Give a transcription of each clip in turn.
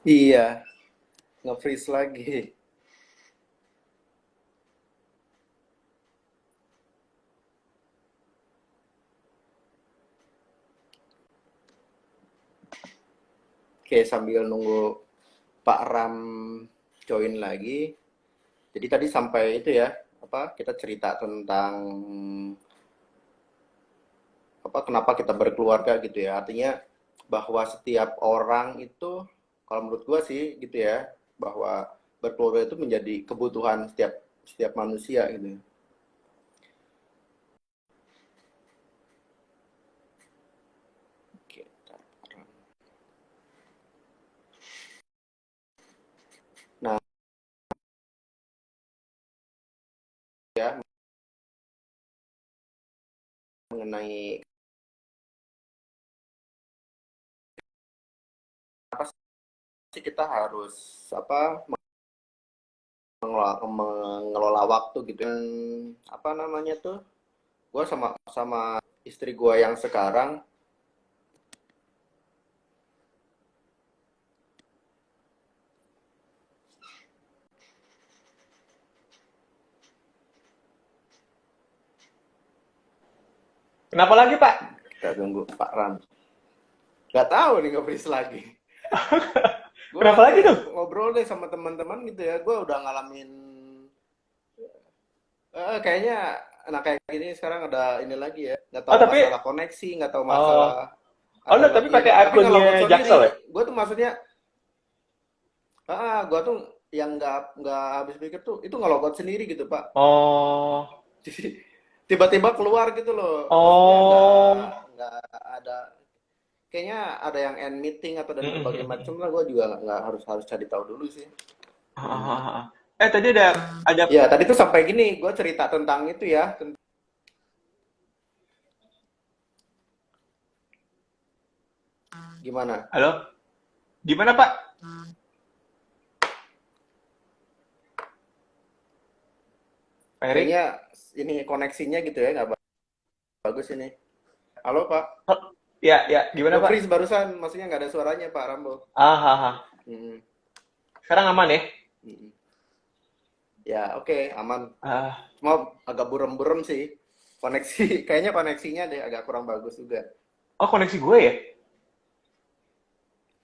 Iya, nge-freeze lagi. Oke, sambil nunggu Pak Ram join lagi. Jadi tadi sampai itu ya, apa kita cerita tentang apa kenapa kita berkeluarga gitu ya. Artinya bahwa setiap orang itu kalau menurut gua sih gitu ya, bahwa berkeluarga itu menjadi kebutuhan setiap setiap manusia gitu. Oke, nah ya mengenai apa sih kita harus apa mengelola waktu gitu. Dan apa namanya tuh? Gua sama sama istri gua yang sekarang. Kenapa lagi, Pak? Kita tunggu Pak Ram. Gak tahu nih nge-freeze lagi. Gue Kenapa nanti lagi tuh? ngobrol deh sama teman-teman gitu ya. Gue udah ngalamin kayaknya anak kayak gini sekarang ada ini lagi ya. Nggak Oh, tahu tapi masalah koneksi, nggak tahu oh, masalah oh ada lo tapi login. pakai Tapi nggak logout akunnya sendiri. Jaksel ya? Gue tuh maksudnya, gue tuh yang nggak habis pikir tuh itu nggak logout sendiri gitu Pak. Oh, Jadi tiba-tiba keluar gitu loh. Maksudnya oh, nggak ada. Kayaknya ada yang end meeting atau dan berbagai macam mm-mm. lah. Gue juga nggak harus harus cari tahu dulu sih. Ah, ah, Hmm. ah, ah. Tadi ada Ya, tadi tuh sampai gini, gue cerita tentang itu ya. Gimana? halo, gimana Pak? Pak Kayaknya Erik? ini koneksinya gitu ya, nggak bagus ini. Halo Pak, Oh, ya, ya, gimana nge-freeze Pak? barusan, maksudnya nggak ada suaranya Pak Rambo. Ah, ah, ah. Mm-mm, Sekarang aman ya? mm-mm. Ya oke, aman. Ah, Cuma agak burem-burem sih. Koneksi, kayaknya koneksinya deh agak kurang bagus juga. oh koneksi gue ya?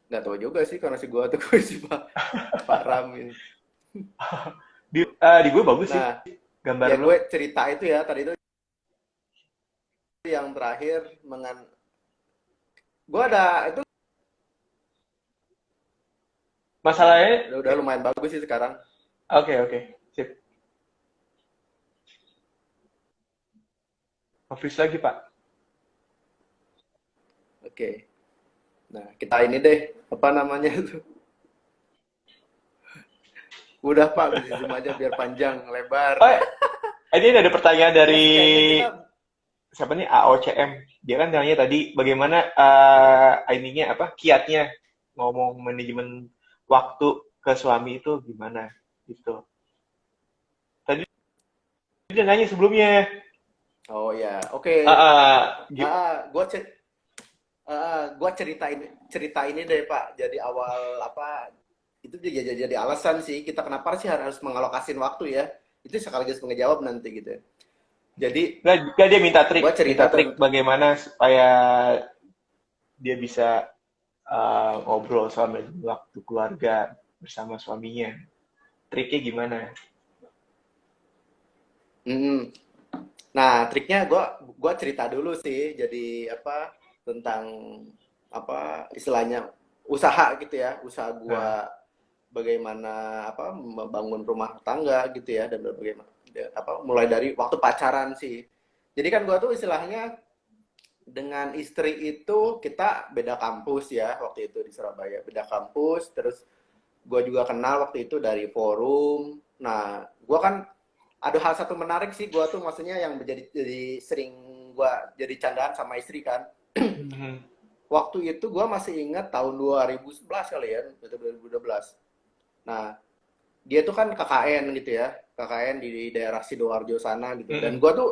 Nggak tahu juga sih koneksi gua tuh gue sih Pak Ram ini. Di gue bagus sih, Nah, gambar ya lu. gue cerita itu ya, tadi itu yang terakhir gue ada itu Masalahnya, udah lumayan bagus sih sekarang. oke, oke, sip. Freeze lagi Pak. Oke. Nah, kita ini deh, apa namanya itu? Udah Pak, di zoom aja biar panjang, lebar. Oh, ini ada pertanyaan Iya dari sih kayaknya kita, siapa nih AOCM. Dia kan nanya tadi bagaimana ininya apa kiatnya ngomong manajemen waktu ke suami itu gimana gitu. Tadi dia nanya sebelumnya. oh ya, oke. Ah, gi- Gue gua cerita ini deh Pak. Jadi awal apa itu jadi alasan sih kita kenapa sih harus mengalokasiin waktu ya. Itu sekaligus mengejawab nanti gitu. Jadi nggak, dia gue minta cerita trik tentang bagaimana supaya dia bisa ngobrol sama waktu keluarga bersama suaminya. Triknya gimana? Nah, triknya gua cerita dulu sih. Jadi apa tentang apa istilahnya usaha gitu ya, usaha Nah, gua bagaimana apa membangun rumah tangga gitu ya dan bagaimana apa mulai dari waktu pacaran sih. Jadi kan gua tuh istilahnya dengan istri itu kita beda kampus ya waktu itu di Surabaya, beda kampus. Terus gua juga kenal waktu itu dari forum. Nah, gua kan ada hal satu menarik sih gua tuh maksudnya yang jadi sering gua jadi candaan sama istri kan. mhm. Waktu itu gua masih ingat tahun 2011 kali ya, atau 2012. Nah, dia tuh kan KKN gitu ya, KKN di daerah Sidoarjo sana gitu. Dan Mhm. gua tuh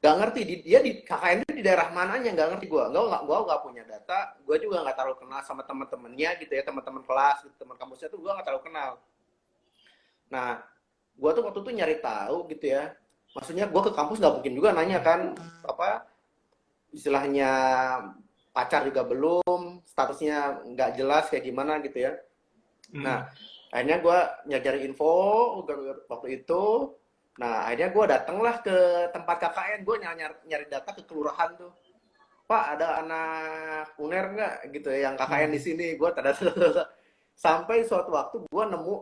nggak ngerti dia di KKN itu di daerah mananya, nggak ngerti gua nggak punya data, gua juga nggak terlalu kenal sama teman-temannya gitu ya, teman-teman kelas gitu, teman kampusnya tuh gua nggak terlalu kenal. Nah, gua tuh waktu itu nyari tahu gitu ya, maksudnya gua ke kampus nggak mungkin juga nanya kan apa istilahnya pacar juga belum, statusnya nggak jelas kayak gimana gitu ya. Nah, akhirnya gue nyari info waktu itu. Nah, akhirnya gue datanglah ke tempat KKN, gue nyari data ke kelurahan tuh. Pak, ada anak UNER nggak gitu ya yang KKN di sini? Gue tanda-tanda. Sampai suatu waktu gue nemu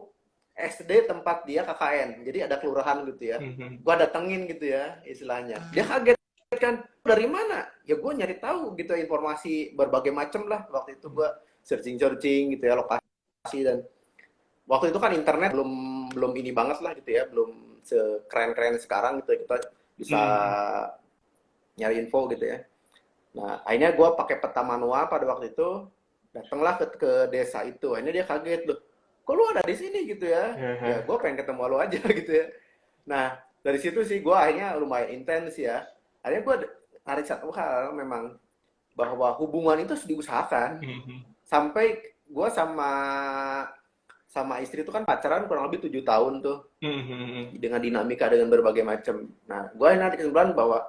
SD tempat dia KKN. Jadi ada kelurahan gitu ya. Gue datengin gitu ya istilahnya. Dia kaget kan, dari mana? Ya gue nyari tahu gitu informasi berbagai macam lah. Waktu itu gue searching gitu ya lokasi, dan waktu itu kan internet belum belum ini banget lah gitu ya, belum sekeren-keren sekarang gitu ya, kita bisa nyari info gitu ya. Nah, akhirnya gue pakai peta manual pada waktu itu, datanglah ke desa itu. Akhirnya dia kaget loh, kok lu ada di sini gitu ya? Ya gue pengen ketemu lu aja gitu ya. Nah, dari situ sih gue akhirnya lumayan intens ya. Akhirnya gue tarik satu hal memang, bahwa hubungan itu harus diusahakan. Sampai gue sama istri itu kan pacaran kurang lebih 7 tahun tuh, dengan dinamika dengan berbagai macam. Nah, gue narik kesimpulan bahwa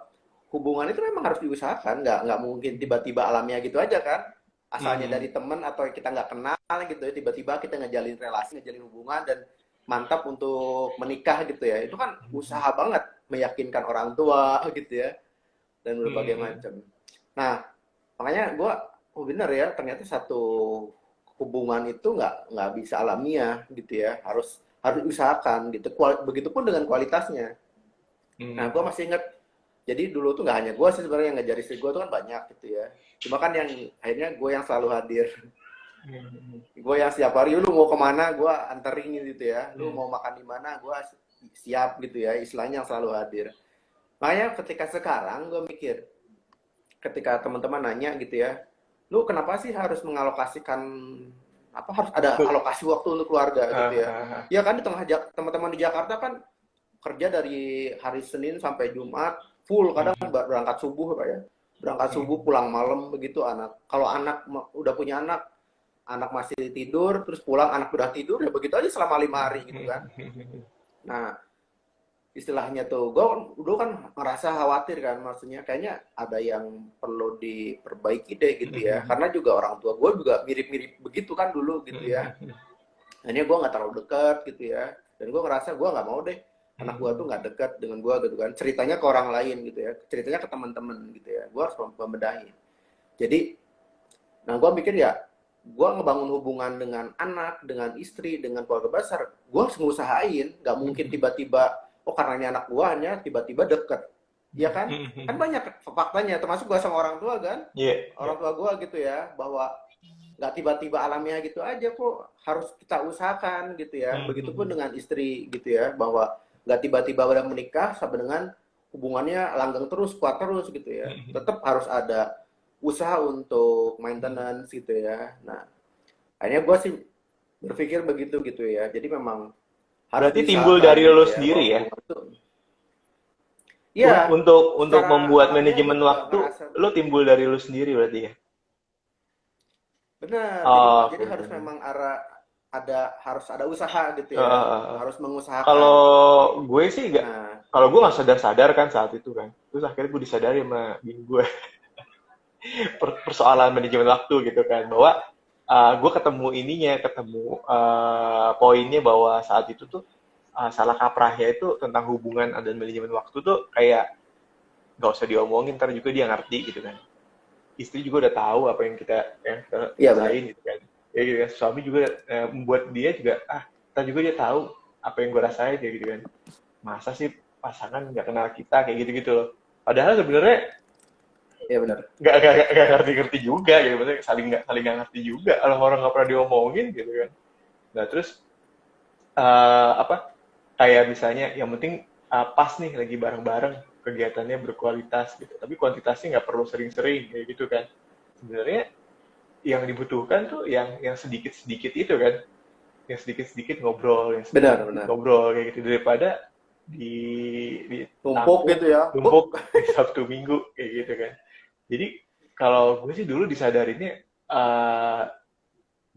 hubungan itu memang harus diusahakan, nggak mungkin tiba-tiba alamiah gitu aja kan, asalnya dari temen atau kita nggak kenal gitu ya, tiba-tiba kita ngejalin relasi, ngejalin hubungan dan mantap untuk menikah gitu ya, itu kan usaha banget, meyakinkan orang tua gitu ya, dan berbagai macam. Nah, makanya gue, oh bener ya, ternyata satu hubungan itu nggak bisa alamiah gitu ya, harus diusahakan gitu. Begitupun dengan kualitasnya. Nah, gue masih ingat, jadi dulu tuh nggak hanya gue sih sebenarnya yang ngejar istri gue tuh kan banyak gitu ya. Cuma kan yang akhirnya gue yang selalu hadir. Gue yang setiap hari, lu mau kemana, gue anterin gitu ya. Lu mau makan di mana, gue siap gitu ya. Istilahnya yang selalu hadir. Makanya ketika sekarang gue mikir, ketika teman-teman nanya gitu ya, lu kenapa sih harus mengalokasikan apa, harus ada alokasi waktu untuk keluarga gitu ya? Ya kan di tengah teman-teman di Jakarta kan kerja dari hari Senin sampai Jumat full, kadang berangkat subuh Pak ya. Berangkat subuh pulang malam begitu anak. Kalau anak udah punya anak masih tidur, terus pulang anak udah tidur, ya begitu aja selama 5 hari gitu kan. Nah, istilahnya tuh, gue dulu kan ngerasa khawatir kan, maksudnya kayaknya ada yang perlu diperbaiki deh gitu ya, karena juga orang tua gue juga mirip-mirip begitu kan dulu gitu ya. Akhirnya gue nggak terlalu dekat gitu ya, dan gue ngerasa gue nggak mau deh anak gue tuh nggak dekat dengan gue gitu kan, ceritanya ke orang lain gitu ya, ceritanya ke teman-teman gitu ya, gue harus membedahi. Jadi, nah gue mikir ya, gue ngebangun hubungan dengan anak, dengan istri, dengan keluarga besar, gue harus ngusahain, nggak mungkin tiba-tiba, oh karena ini anak buahnya tiba-tiba deket, ya kan? Kan banyak faktanya, termasuk gue sama orang tua kan, orang tua gue gitu ya, bahwa nggak tiba-tiba alamiah gitu aja kok, harus kita usahakan gitu ya. Begitupun dengan istri gitu ya, bahwa nggak tiba-tiba udah menikah sampai dengan hubungannya langgeng terus, kuat terus gitu ya. Tetap harus ada usaha untuk maintenance gitu ya. Nah, akhirnya gue sih berpikir begitu gitu ya. Jadi memang harus berarti timbul dari gitu lo ya, sendiri ya? Ya, untuk membuat manajemen waktu, lo timbul dari lo sendiri berarti ya? Benar, jadi harus memang harus ada usaha gitu ya, harus mengusahakan. Kalau gue sih kalau gue nggak sadar-sadar kan saat itu kan, terus akhirnya gue disadari sama bini gue persoalan manajemen waktu gitu kan, bahwa gue ketemu poinnya bahwa saat itu tuh salah kaprahnya itu tentang hubungan dan manajemen waktu tuh kayak nggak usah diomongin, ntar juga dia ngerti gitu kan. Istri juga udah tahu apa yang kita rasain gitu kan. Ya gitu kan. Suami juga membuat dia juga ntar juga dia tahu apa yang gue rasain kayak gitu kan. Masa sih pasangan nggak kenal kita kayak gitu-gitu loh. Padahal sebenarnya ya benar, nggak ngerti juga gitu, maksudnya saling nggak ngerti juga, orang nggak pernah diomongin gitu kan. Nah terus kayak misalnya yang penting pas nih lagi bareng-bareng, kegiatannya berkualitas gitu, tapi kuantitasnya nggak perlu sering-sering kayak gitu kan. Sebenarnya yang dibutuhkan tuh yang sedikit-sedikit itu kan, yang sedikit-sedikit ngobrol, yang sedikit benar. ngobrol kayak gitu, daripada Tumpuk ditampung, gitu ya. tumpuk di Sabtu Minggu kayak gitu kan. Jadi kalau gue sih dulu disadarinnya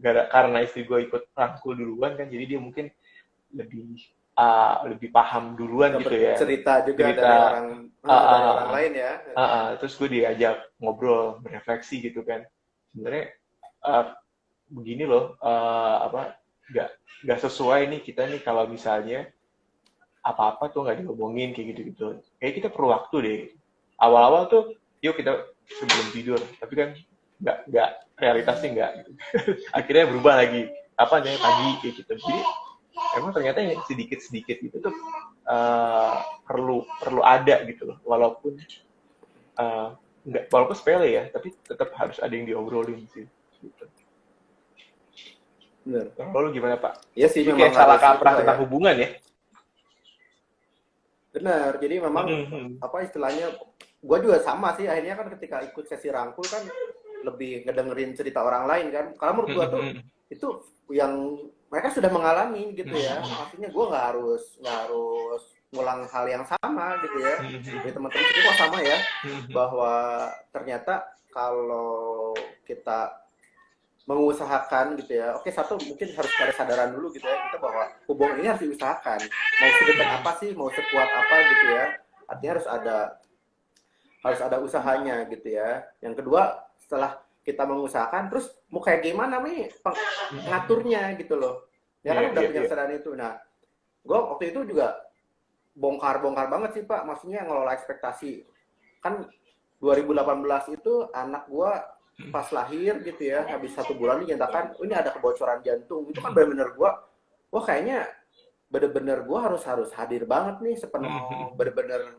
karena istri gue ikut rangkul duluan kan, jadi dia mungkin lebih lebih paham duluan Dapat gitu ya cerita juga cerita. dari orang lain ya. Terus gue diajak ngobrol berefleksi gitu kan, sebenarnya uh, begini loh, apa nggak nggak sesuai nih kita nih kalau misalnya apa-apa tuh nggak diomongin kayak gitu-gitu. Kayak kita perlu waktu deh. Awal-awal tuh, yuk kita sebelum tidur. Tapi kan nggak realitasnya nggak. Gitu. Akhirnya berubah lagi. Apa nih pagi kayak gitu. Jadi emang ternyata yang sedikit-sedikit itu tuh perlu ada gitu loh. Walaupun sepele ya, tapi tetap harus ada yang diobrolin sih. Gitu. Bener. Lalu gimana Pak? Iya sih, Jadi memang kayak salah harus kaprah itulah ya. tentang hubungan ya? Benar. Jadi memang apa istilahnya, gue juga sama sih. Akhirnya kan ketika ikut sesi rangkul kan lebih ngedengerin cerita orang lain kan. Karena menurut gue tuh itu yang mereka sudah mengalami gitu ya. Maksudnya gue nggak harus ngulang hal yang sama gitu ya. Jadi teman-teman itu kok sama ya, bahwa ternyata kalau kita mengusahakan gitu ya. Oke, satu mungkin harus ada kesadaran dulu gitu ya, kita bahwa hubungan ini harus diusahakan. Mau sedekat apa sih, mau sekuat apa gitu ya. Artinya harus ada usahanya gitu ya. Yang kedua, setelah kita mengusahakan, terus mau kayak gimana nih ngaturnya gitu loh. Ya kan udah punya kesadaran itu. Nah, gue waktu itu juga bongkar banget sih Pak. Maksudnya ngelola ekspektasi. Kan 2018 itu anak gue pas lahir gitu ya, habis 1 bulan dinyatakan ini ada kebocoran jantung. Itu kan benar-benar gue, wah kayaknya bener-bener gue harus hadir banget nih sepenuh, bener-bener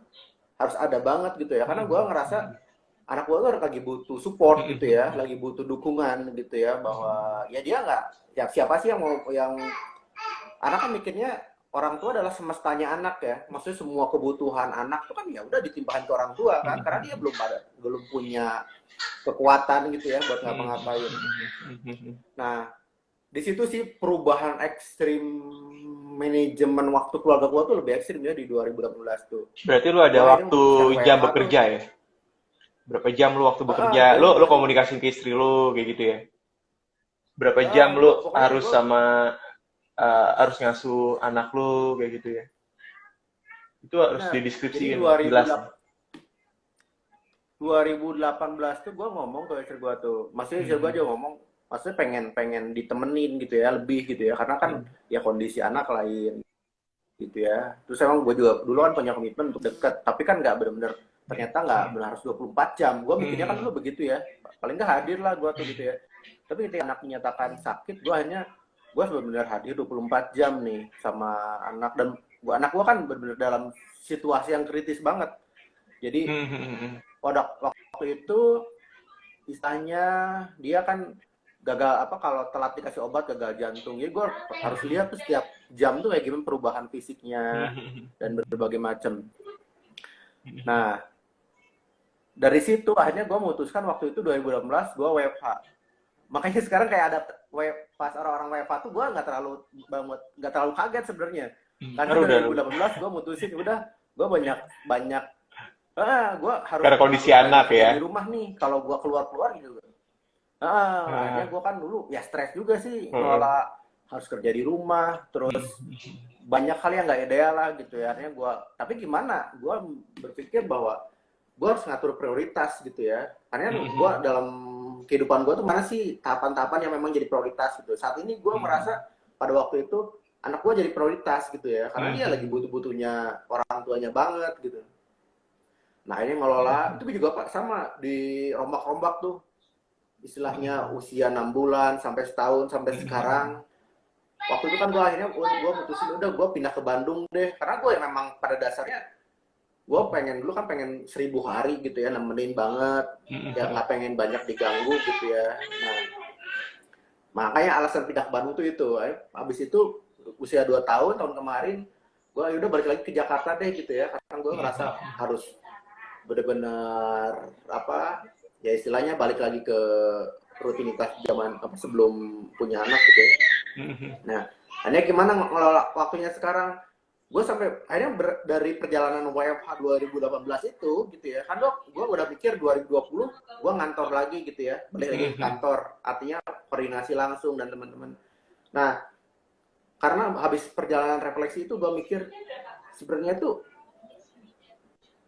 harus ada banget gitu ya, karena gue ngerasa anak gue tuh lagi butuh support gitu ya, lagi butuh dukungan gitu ya, bahwa ya dia nggak, ya siapa sih yang anak kan mikirnya orang tua adalah semestanya anak ya, maksudnya semua kebutuhan anak tuh kan ya udah ditimpahin ke orang tua kan, karena dia belum punya kekuatan gitu ya buat ngapa-ngapain. Nah, di situ sih perubahan ekstrim manajemen waktu keluarga gua tuh lebih ekstrim ya di 2018 tuh. Berarti lu ada Gua akhirnya waktu memutuskan jam WFH tuh. bekerja ya? Berapa jam lu waktu bekerja? Lu Jadi komunikasi ke istri lu kayak gitu ya? Berapa jam lu pokoknya harus harus ngasuh anak lu kayak gitu ya? Itu harus benar. Jadi dideskripsiin jelas. 2018 tuh gue ngomong ke istri gue tuh, maksudnya istri gue juga ngomong, maksudnya pengen ditemenin gitu ya, lebih gitu ya, karena kan ya kondisi anak lain gitu ya. Terus emang gue juga dulu kan punya komitmen untuk deket, tapi kan nggak benar-benar, ternyata nggak benar harus 24 jam. Gue mikirnya kan dulu begitu ya, paling nggak hadir lah gue tuh gitu ya. Tapi ketika anak dinyatakan sakit, gue benar-benar hadir 24 jam nih sama anak, dan anak gue kan benar-benar dalam situasi yang kritis banget. Jadi pada waktu itu istilahnya dia kan gagal, apa kalau telat dikasih obat gagal jantung. Jadi gue harus lihat tuh setiap jam tuh kayak gimana perubahan fisiknya dan berbagai macam. Nah, dari situ akhirnya gue memutuskan waktu itu 2018 gue WFH. Makanya sekarang kayak ada pas orang-orang WFH tuh gue nggak terlalu kaget sebenarnya. Karena 2018 gue mutusin udah gue banyak gue harus karena kondisi anak ya di rumah nih, kalau gue keluar gitu. Akhirnya gue kan dulu ya stres juga sih, ngelola harus kerja di rumah, terus banyak hal yang nggak ideal lah gitu ya. Akhirnya tapi gimana, gue berpikir bahwa gue harus ngatur prioritas gitu ya. Karena gue dalam kehidupan gue tuh mana sih tahapan-tahapan yang memang jadi prioritas gitu. Saat ini gue merasa pada waktu itu anak gue jadi prioritas gitu ya, karena dia lagi butuh-butuhnya orang tuanya banget gitu. Nah ini ngelola itu juga Pak, sama di rombak-rombak tuh, istilahnya usia 6 bulan sampai setahun sampai sekarang. Waktu itu kan gue akhirnya gue mutusin udah gue pindah ke Bandung deh, karena gue yang memang pada dasarnya gue dulu kan pengen 1000 hari gitu ya, nemenin banget ya, nggak pengen banyak diganggu gitu ya. Nah makanya alasan pindah ke Bandung tuh itu. Habis itu usia 2 tahun kemarin gue udah balik lagi ke Jakarta deh gitu ya, karena gue ngerasa harus benar-benar apa ya, istilahnya balik lagi ke rutinitas zaman sebelum punya anak gitu ya. Nah, hanya gimana ngelola waktunya sekarang, gue sampai akhirnya dari perjalanan WFH 2018 itu gitu ya, kan gue udah pikir 2020 gue ngantor lagi gitu ya, balik lagi ke kantor, artinya koordinasi langsung dan teman-teman. Nah, karena habis perjalanan refleksi itu gue mikir sebenarnya tuh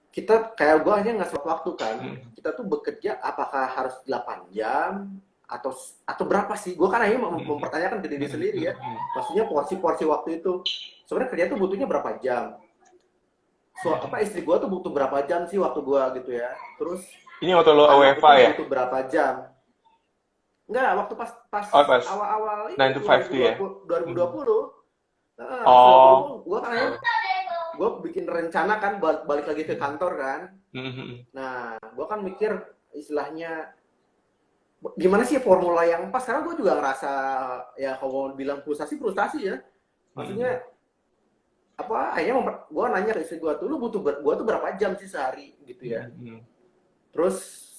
kita kayak gue hanya nggak waktu kan, kita tuh bekerja apakah harus 8 jam atau berapa sih? Gue kan hanya mempertanyakan ke diri sendiri ya, maksudnya porsi-porsi waktu itu sebenarnya kerja tuh butuhnya berapa jam? Istri gue tuh butuh berapa jam sih waktu gue gitu ya? Terus ini waktu lo anak WFA ya? butuh berapa jam? Enggak, waktu pas Pas awal-awal 9 to 5 tuh ya? 2020. Nah, Oh. gue kan gue bikin rencana kan balik lagi ke kantor kan. Nah, gue kan mikir istilahnya gimana sih formula yang pas, karena gue juga ngerasa ya kalau mau bilang frustasi ya. Maksudnya apa, akhirnya gue nanya ke istri gue tuh, lu butuh gue tuh berapa jam sih sehari gitu ya. Terus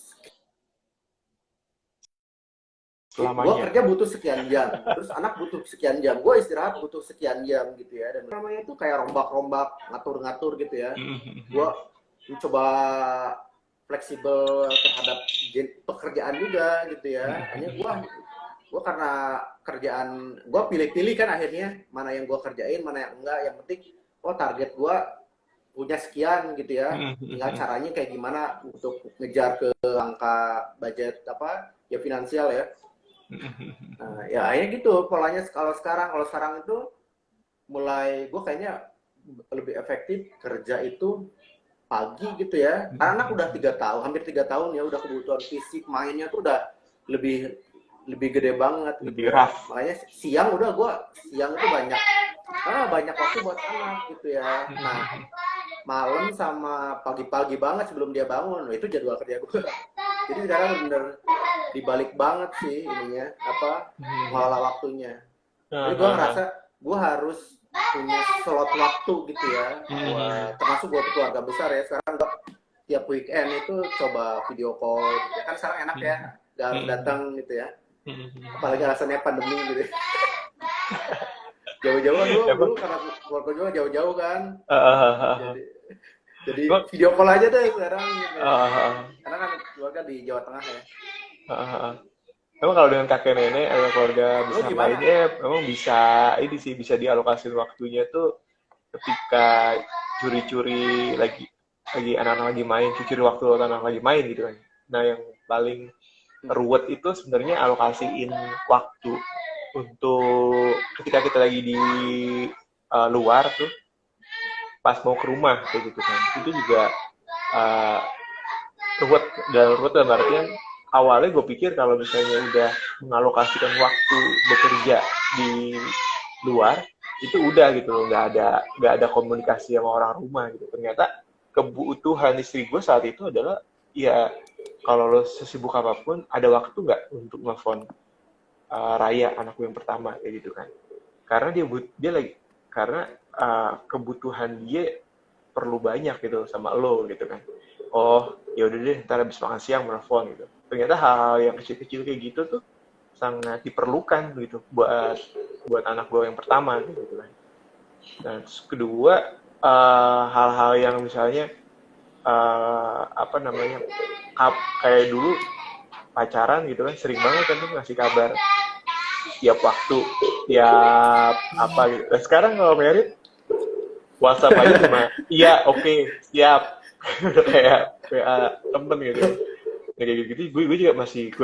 gue kerja butuh sekian jam, terus anak butuh sekian jam, gue istirahat butuh sekian jam gitu ya. Dan namanya itu kayak rombak-rombak, ngatur-ngatur gitu ya. Gue mencoba fleksibel terhadap pekerjaan juga gitu ya. Hanya gue karena kerjaan gue pilih-pilih kan akhirnya mana yang gue kerjain, mana yang enggak. Yang penting target gue punya sekian gitu ya. Tinggal caranya kayak gimana untuk ngejar ke angka budget apa ya, finansial ya. Nah, ya akhirnya gitu polanya. Kalau sekarang itu mulai gue kayaknya lebih efektif kerja itu pagi gitu ya, karena anak udah 3 tahun, hampir 3 tahun ya, udah kebutuhan fisik mainnya tuh udah lebih gede banget lebih gitu ya. Makanya siang tuh banyak waktu buat anak gitu ya. Nah, malam sama pagi-pagi banget sebelum dia bangun, itu jadwal kerja gue. Jadi sekarang bener dibalik banget sih ininya, mengelola waktunya. Jadi gue ngerasa gue harus punya slot waktu gitu ya, termasuk buat keluarga besar ya. Sekarang gue tiap weekend itu coba video call gitu ya. Kan sekarang enak ya, gak harus datang gitu ya, apalagi alasannya pandemi gitu. Jauh-jauh dulu karena keluarga gue jauh-jauh kan, jadi video call aja deh sekarang gitu. Karena kan keluarga di Jawa Tengah ya. Memang kalau dengan kakek nenek atau keluarga besar lainnya, memang bisa dialokasi waktunya tuh ketika curi-curi lagi anak-anak lagi main, curi waktu anak-anak lagi main gitu kan. Nah, yang paling ruwet itu sebenarnya alokasiin waktu untuk ketika kita lagi di luar tuh, pas mau ke rumah kayak gitu kan. Itu juga ruwet dalam artian awalnya gue pikir kalau misalnya udah mengalokasikan waktu bekerja di luar itu udah gitu loh, nggak ada komunikasi sama orang rumah gitu. Ternyata kebutuhan istri gue saat itu adalah ya kalau lo sesibuk apapun ada waktu nggak untuk nelfon Raya anak gue yang pertama kayak gitu kan, karena dia lagi karena kebutuhan dia perlu banyak gitu sama lo gitu kan. Oh ya udah deh, ntar habis makan siang menelpon gitu. Ternyata hal-hal yang kecil-kecil kayak gitu tuh sangat diperlukan gitu buat anak gue yang pertama gitu kan. Dan terus kedua, hal-hal yang misalnya kayak dulu pacaran gitu kan, sering banget kan tuh ngasih kabar tiap waktu, tiap apa gitu. Dan sekarang kalau married, WhatsApp aja cuma iya oke, siap. Kayak temen gitu. Kayak gitu, gue juga masih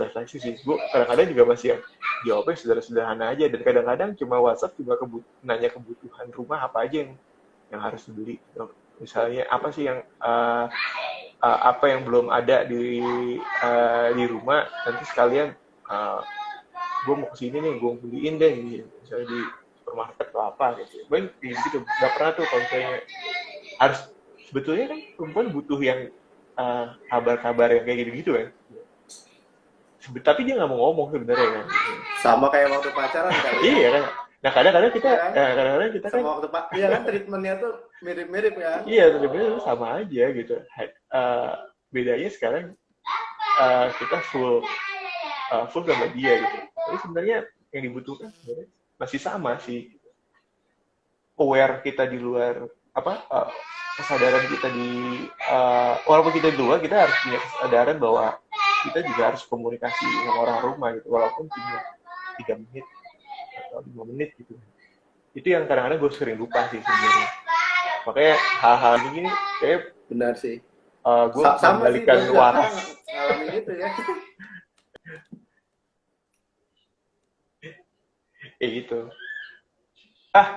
refleksi sih. Gue kadang-kadang juga masih jawabnya sederhana aja, dan kadang-kadang cuma WhatsApp juga nanya kebutuhan rumah apa aja yang harus dibeli. Misalnya apa sih yang apa yang belum ada di rumah, nanti sekalian gue mau kesini nih, gue beliin deh gitu. Misalnya di supermarket atau apa gitu. Baik gitu, nggak pernah tuh kalau misalnya harus, sebetulnya kan perempuan butuh yang kabar-kabar yang kayak gitu-gitu kan. Tapi dia nggak mau ngomong sebenarnya kan. Sama kayak waktu pacaran kali ya. Iya kan. Nah kadang-kadang kita kan sama waktu iya kan treatmentnya tuh mirip-mirip kan. Iya, sebenarnya sama aja gitu. Bedanya sekarang kita full sama dia gitu. Tapi sebenarnya yang dibutuhkan sebenarnya masih sama sih. aware kita di luar apa kesadaran kita di walaupun kita di luar, kita harus punya kesadaran bahwa kita juga harus komunikasi sama orang rumah gitu, walaupun cuma 3 menit atau 5 menit gitu. Itu yang kadang-kadang gue sering lupa sih sebenarnya. Makanya hal-hal ini kayak Benar sih. gue Sama sih, membalikan gue juga waras. kadang ngalamin itu ya. Kayak gitu.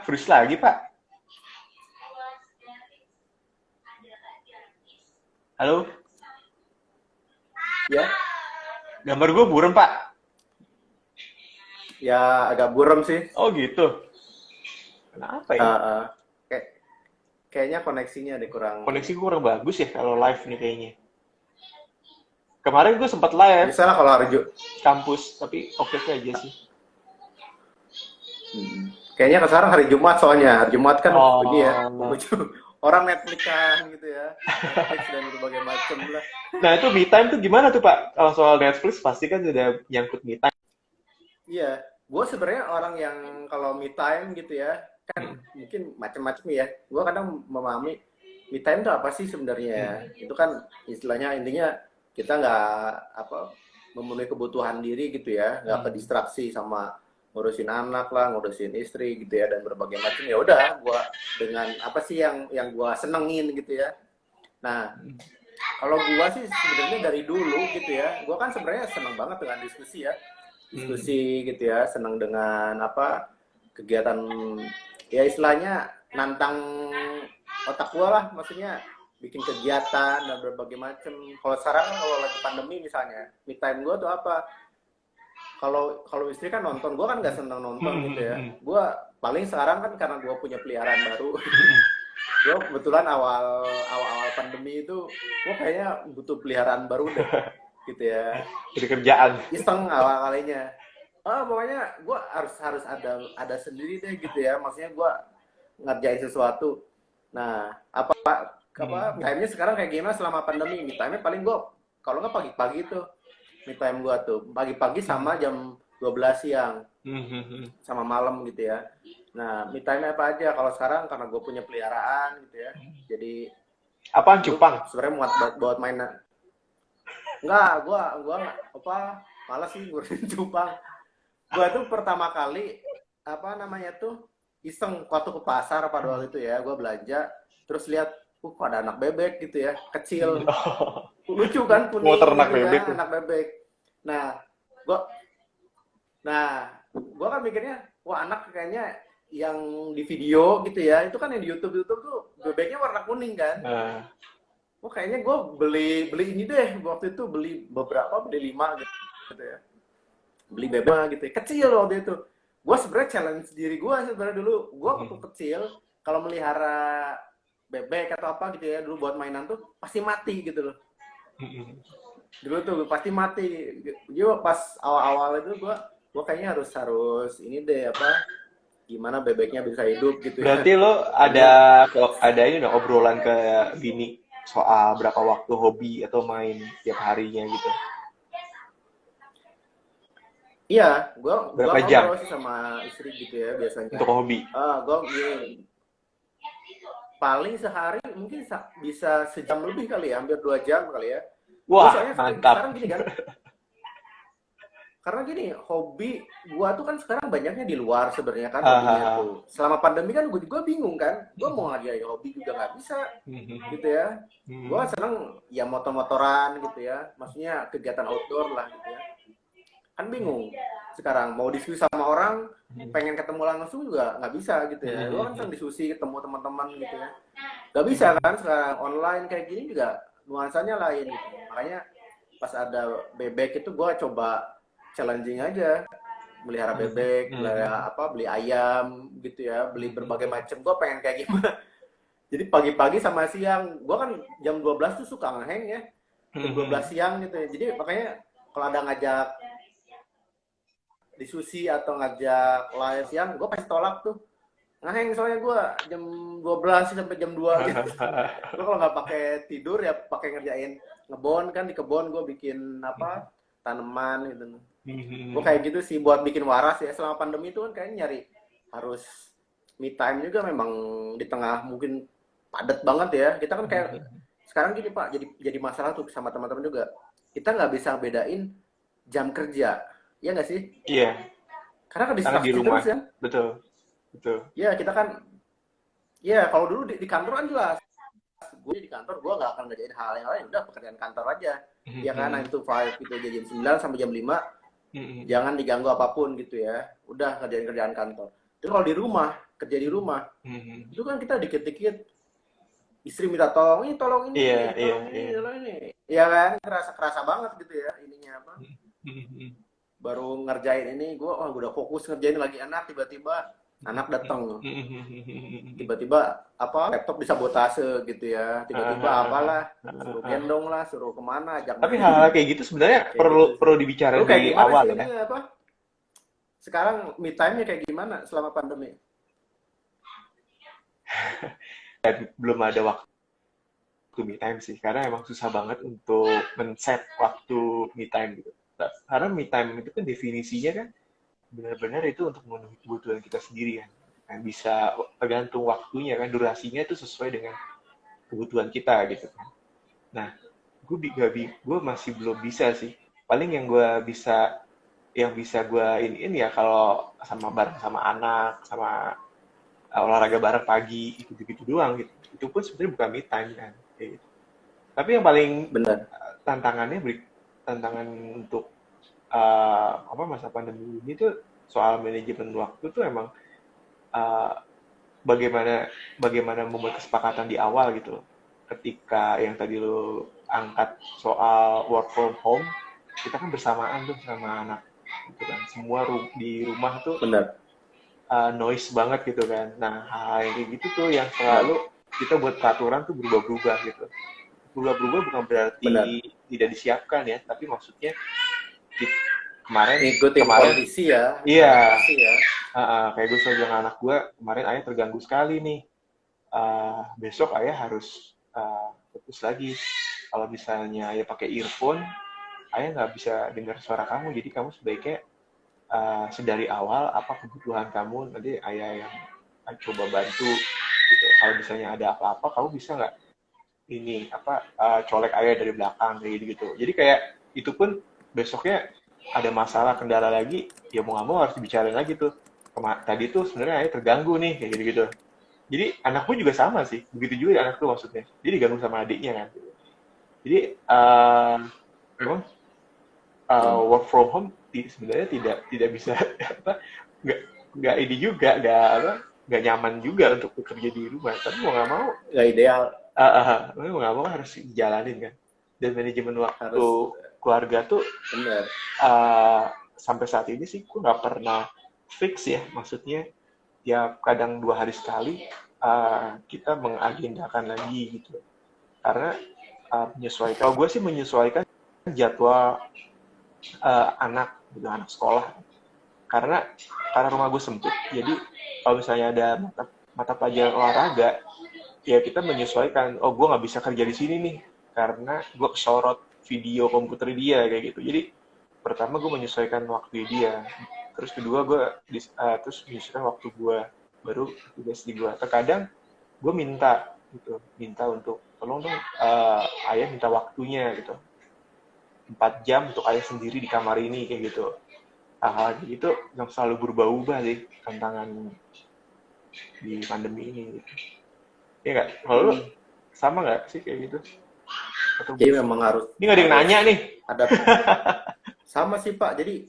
Freeze lagi Pak. Halo, Ya, gambar gue buram Pak. ya agak buram sih. Oh gitu. Kenapa ya? Kayak kayaknya koneksinya deh kurang. Koneksi gue kurang bagus ya kalau live nih kayaknya. Kemarin gue sempat live Bisa lah kalau hari kampus, tapi oke aja sih. Kayaknya sekarang hari Jumat soalnya. Hari Jumat kan ini ya. Orang Netflix kan gitu ya. Netflix dan berbagai macam lah. Nah itu me time tuh gimana tuh Pak? Kalau soal Netflix pasti kan sudah nyangkut me time. Iya, gue sebenarnya orang yang kalau me time gitu ya, kan mungkin macam-macam ya. Gue kadang memahami me time itu apa sih sebenarnya ya. Itu kan istilahnya intinya kita nggak memenuhi kebutuhan diri gitu ya, nggak kedistraksi sama ngurusin anak lah, ngurusin istri gitu ya, dan berbagai macam. Ya udah, gue dengan apa sih yang gue senengin gitu ya. Nah, kalau gue sih sebenarnya dari dulu gitu ya, gue kan sebenarnya seneng banget dengan diskusi ya, diskusi gitu ya, seneng dengan kegiatan ya istilahnya nantang otak gue lah, maksudnya bikin kegiatan dan berbagai macam. Kalau sekarang kalau lagi pandemi misalnya, me time gue tuh apa? Kalau istri kan nonton, gue kan nggak seneng nonton gitu ya. Gue paling sekarang kan karena gue punya peliharaan baru. Gue kebetulan awal pandemi itu gue kayaknya butuh peliharaan baru deh gitu ya. Jadi kerjaan. Iseng awal kalinya. Pokoknya gue harus ada sendiri deh gitu ya. Maksudnya gue ngerjain sesuatu. Nah, time-nya sekarang kayak gimana selama pandemi? Time-nya paling gue kalau nggak pagi-pagi tuh. Me time gue tuh pagi-pagi sama jam 12 siang sama malam gitu ya. Nah, me time apa aja kalau sekarang karena gue punya peliharaan gitu ya. Jadi apaan cupang? Sebenarnya muat buat mainan. Enggak, gue malas sih ngurusin cupang. Gue tuh pertama kali iseng waktu ke pasar pada waktu itu ya, gue belanja terus lihat kok ada anak bebek gitu ya, kecil. Lucu kan, kuning mau ternak gitu bebek ya, anak bebek. Nah, gue kan mikirnya, wah anak kayaknya yang di video gitu ya, itu kan yang di YouTube tuh bebeknya warna kuning kan. Wah kayaknya gue beli ini deh, waktu itu beli 5 gitu ya. Beli bebek gitu ya, kecil waktu itu. Gue sebenarnya challenge diri gue sebenarnya dulu, gue waktu kecil kalau melihara bebek atau apa gitu ya, dulu buat mainan tuh pasti mati gitu loh. Dulu tuh pasti mati. Jadi pas awal-awal itu gue kayaknya harus ini deh gimana bebeknya bisa hidup gitu ya. Berarti lo ada ini dong obrolan ke bini soal berapa waktu hobi atau main tiap harinya gitu. Iya, gue berapa jam ngobrol sih sama istri gitu ya biasanya. untuk hobi? Gue paling sehari mungkin bisa sejam lebih kali ya, hampir 2 jam kali ya. Wah, soalnya mantap. Sekarang gini kan, karena gini hobi gue tuh kan sekarang banyaknya di luar sebenarnya kan hobinya tuh. Selama pandemi kan gue bingung kan, gue mau ngajarin hobi juga nggak bisa gitu ya. Gue seneng ya motor-motoran gitu ya, maksudnya kegiatan outdoor lah gitu ya. Kan bingung sekarang mau diskusi sama orang, pengen ketemu langsung juga nggak bisa gitu ya. Gue kan sering diskusi ketemu teman-teman gitu ya, nggak bisa kan sekarang online kayak gini juga nuansanya lain gitu. Makanya pas ada bebek itu gue coba challenging aja, melihara bebek, beli ayam gitu ya, beli berbagai macam. Gue pengen kayak gimana. Jadi pagi-pagi sama siang, gue kan jam 12 tuh suka ngeheng ya, jam 12 siang gitu ya. Jadi makanya kalau ada ngajak diskusi atau ngajak live siang, gue pasti tolak tuh. Ngeheng soalnya gue jam 12 sampai jam 2 gitu. Gue kalau nggak pakai tidur ya pakai ngerjain ngebon kan, di kebon gue bikin tanaman gitu. Gue kayak gitu sih buat bikin waras ya. Selama pandemi itu kan kayaknya harus me time juga memang di tengah mungkin padat banget ya. Kita kan kayak sekarang gini Pak, jadi masalah tuh sama teman-teman juga. Kita nggak bisa bedain jam kerja, ya nggak sih? Iya, Karena kan karena di distraksi rumah. terus ya. Betul, betul. Ya kita kan, ya kalau dulu di kantor kan jelas. Gue di kantor, gue nggak akan ngerjain hal yang lain. Udah pekerjaan kantor aja. Ya kan, 9 to 5 gitu aja, jam 9 sampai jam 5. Jangan diganggu apapun gitu ya. Udah ngerjain kerjaan kantor. Itu kalau di rumah, kerja di rumah, itu kan kita dikit-dikit istri minta tolong ini, Iya, iya, tolong ini, iya. tolong ini. Ya kan, kerasa banget gitu ya ininya apa. Baru ngerjain ini, gue udah fokus ngerjain lagi anak, tiba-tiba anak datang. Tiba-tiba apa laptop disabotase gitu ya. Tiba-tiba apalah, suruh gendong lah, suruh kemana, ajak Tapi main. hal-hal kayak gitu sebenarnya Kayak perlu gitu perlu sih. dibicarain Lu kayak di gimana awal sih ya. ini apa? Sekarang me time-nya kayak gimana selama pandemi? Belum ada waktu me time sih, karena emang susah banget untuk men-set waktu me time gitu. Karena me time itu kan definisinya kan benar-benar itu untuk memenuhi kebutuhan kita sendiri kan. Nah, bisa tergantung waktunya kan, durasinya itu sesuai dengan kebutuhan kita gitu kan. Nah, gue masih belum bisa sih. Paling yang bisa gue iniin ya kalau bareng sama anak, sama olahraga bareng pagi, gitu-gitu doang gitu. Itu pun sebenarnya bukan me time kan. Kayak gitu. Tapi yang paling Bener. tantangannya tantangan untuk apa masa pandemi ini tuh soal manajemen waktu tuh emang uh, bagaimana bagaimana membuat kesepakatan di awal gitu loh. Ketika yang tadi lo angkat soal work from home, kita kan bersamaan tuh sama anak gitu kan. Semua di rumah tuh Bener. noise banget gitu kan. Nah, hal yang kayak gitu tuh yang Bener. selalu kita buat peraturan tuh berubah-berubah gitu. Berubah-berubah bukan berarti Bener. tidak disiapkan ya, tapi maksudnya kemarin Ngikutin kemarin kondisi ya, iya, adaptasi ya. kayak gue selalu bilang anak gue kemarin ayah terganggu sekali nih. Besok ayah harus fokus lagi. Kalau misalnya ayah pakai earphone, ayah nggak bisa dengar suara kamu. Jadi kamu sebaiknya sedari awal apa kebutuhan kamu, nanti ayah yang coba bantu gitu. Kalau misalnya ada apa-apa, kamu bisa nggak ini apa colek ayah dari belakang kayak gitu. Jadi kayak itu pun besoknya ada masalah kendala lagi, ya mau nggak mau harus dibicarain lagi tuh. Tadi tuh sebenarnya ayah terganggu nih kayak gitu-gitu. Jadi anakku juga sama sih, begitu juga anak tuh maksudnya. Dia diganggu sama adiknya kan. Jadi memang work from home sebenarnya tidak bisa apa nggak ini juga nggak nyaman juga untuk bekerja di rumah. Tapi mau nggak mau Nggak ideal. mau nggak mau harus dijalanin kan. Dan manajemen waktu Harus keluarga tuh bener. sampai saat ini sih gue nggak pernah fix ya, maksudnya ya kadang 2 hari sekali kita mengagendakan lagi gitu. Karena menyesuaikan, kalau gue sih menyesuaikan jadwal anak sekolah. Karena rumah gue sempit, jadi kalau misalnya ada mata pelajaran olahraga, ya kita menyesuaikan. Oh, gue nggak bisa kerja di sini nih, karena gue kesorot video komputer dia kayak gitu. Jadi pertama gue menyesuaikan waktu dia, terus kedua gue terus menyesuaikan waktu gue, baru tugas di gue. Terkadang gue minta untuk tolong dong ayah minta waktunya gitu, 4 jam untuk ayah sendiri di kamar ini kayak gitu. Hal-hal gitu yang selalu berubah-ubah sih tantangan di pandemi ini gitu. Iya nggak? Kalau lu sama nggak sih kayak gitu? Jadi memang harus. Ini nggak ada yang nanya nih. Ada sama sih Pak. Jadi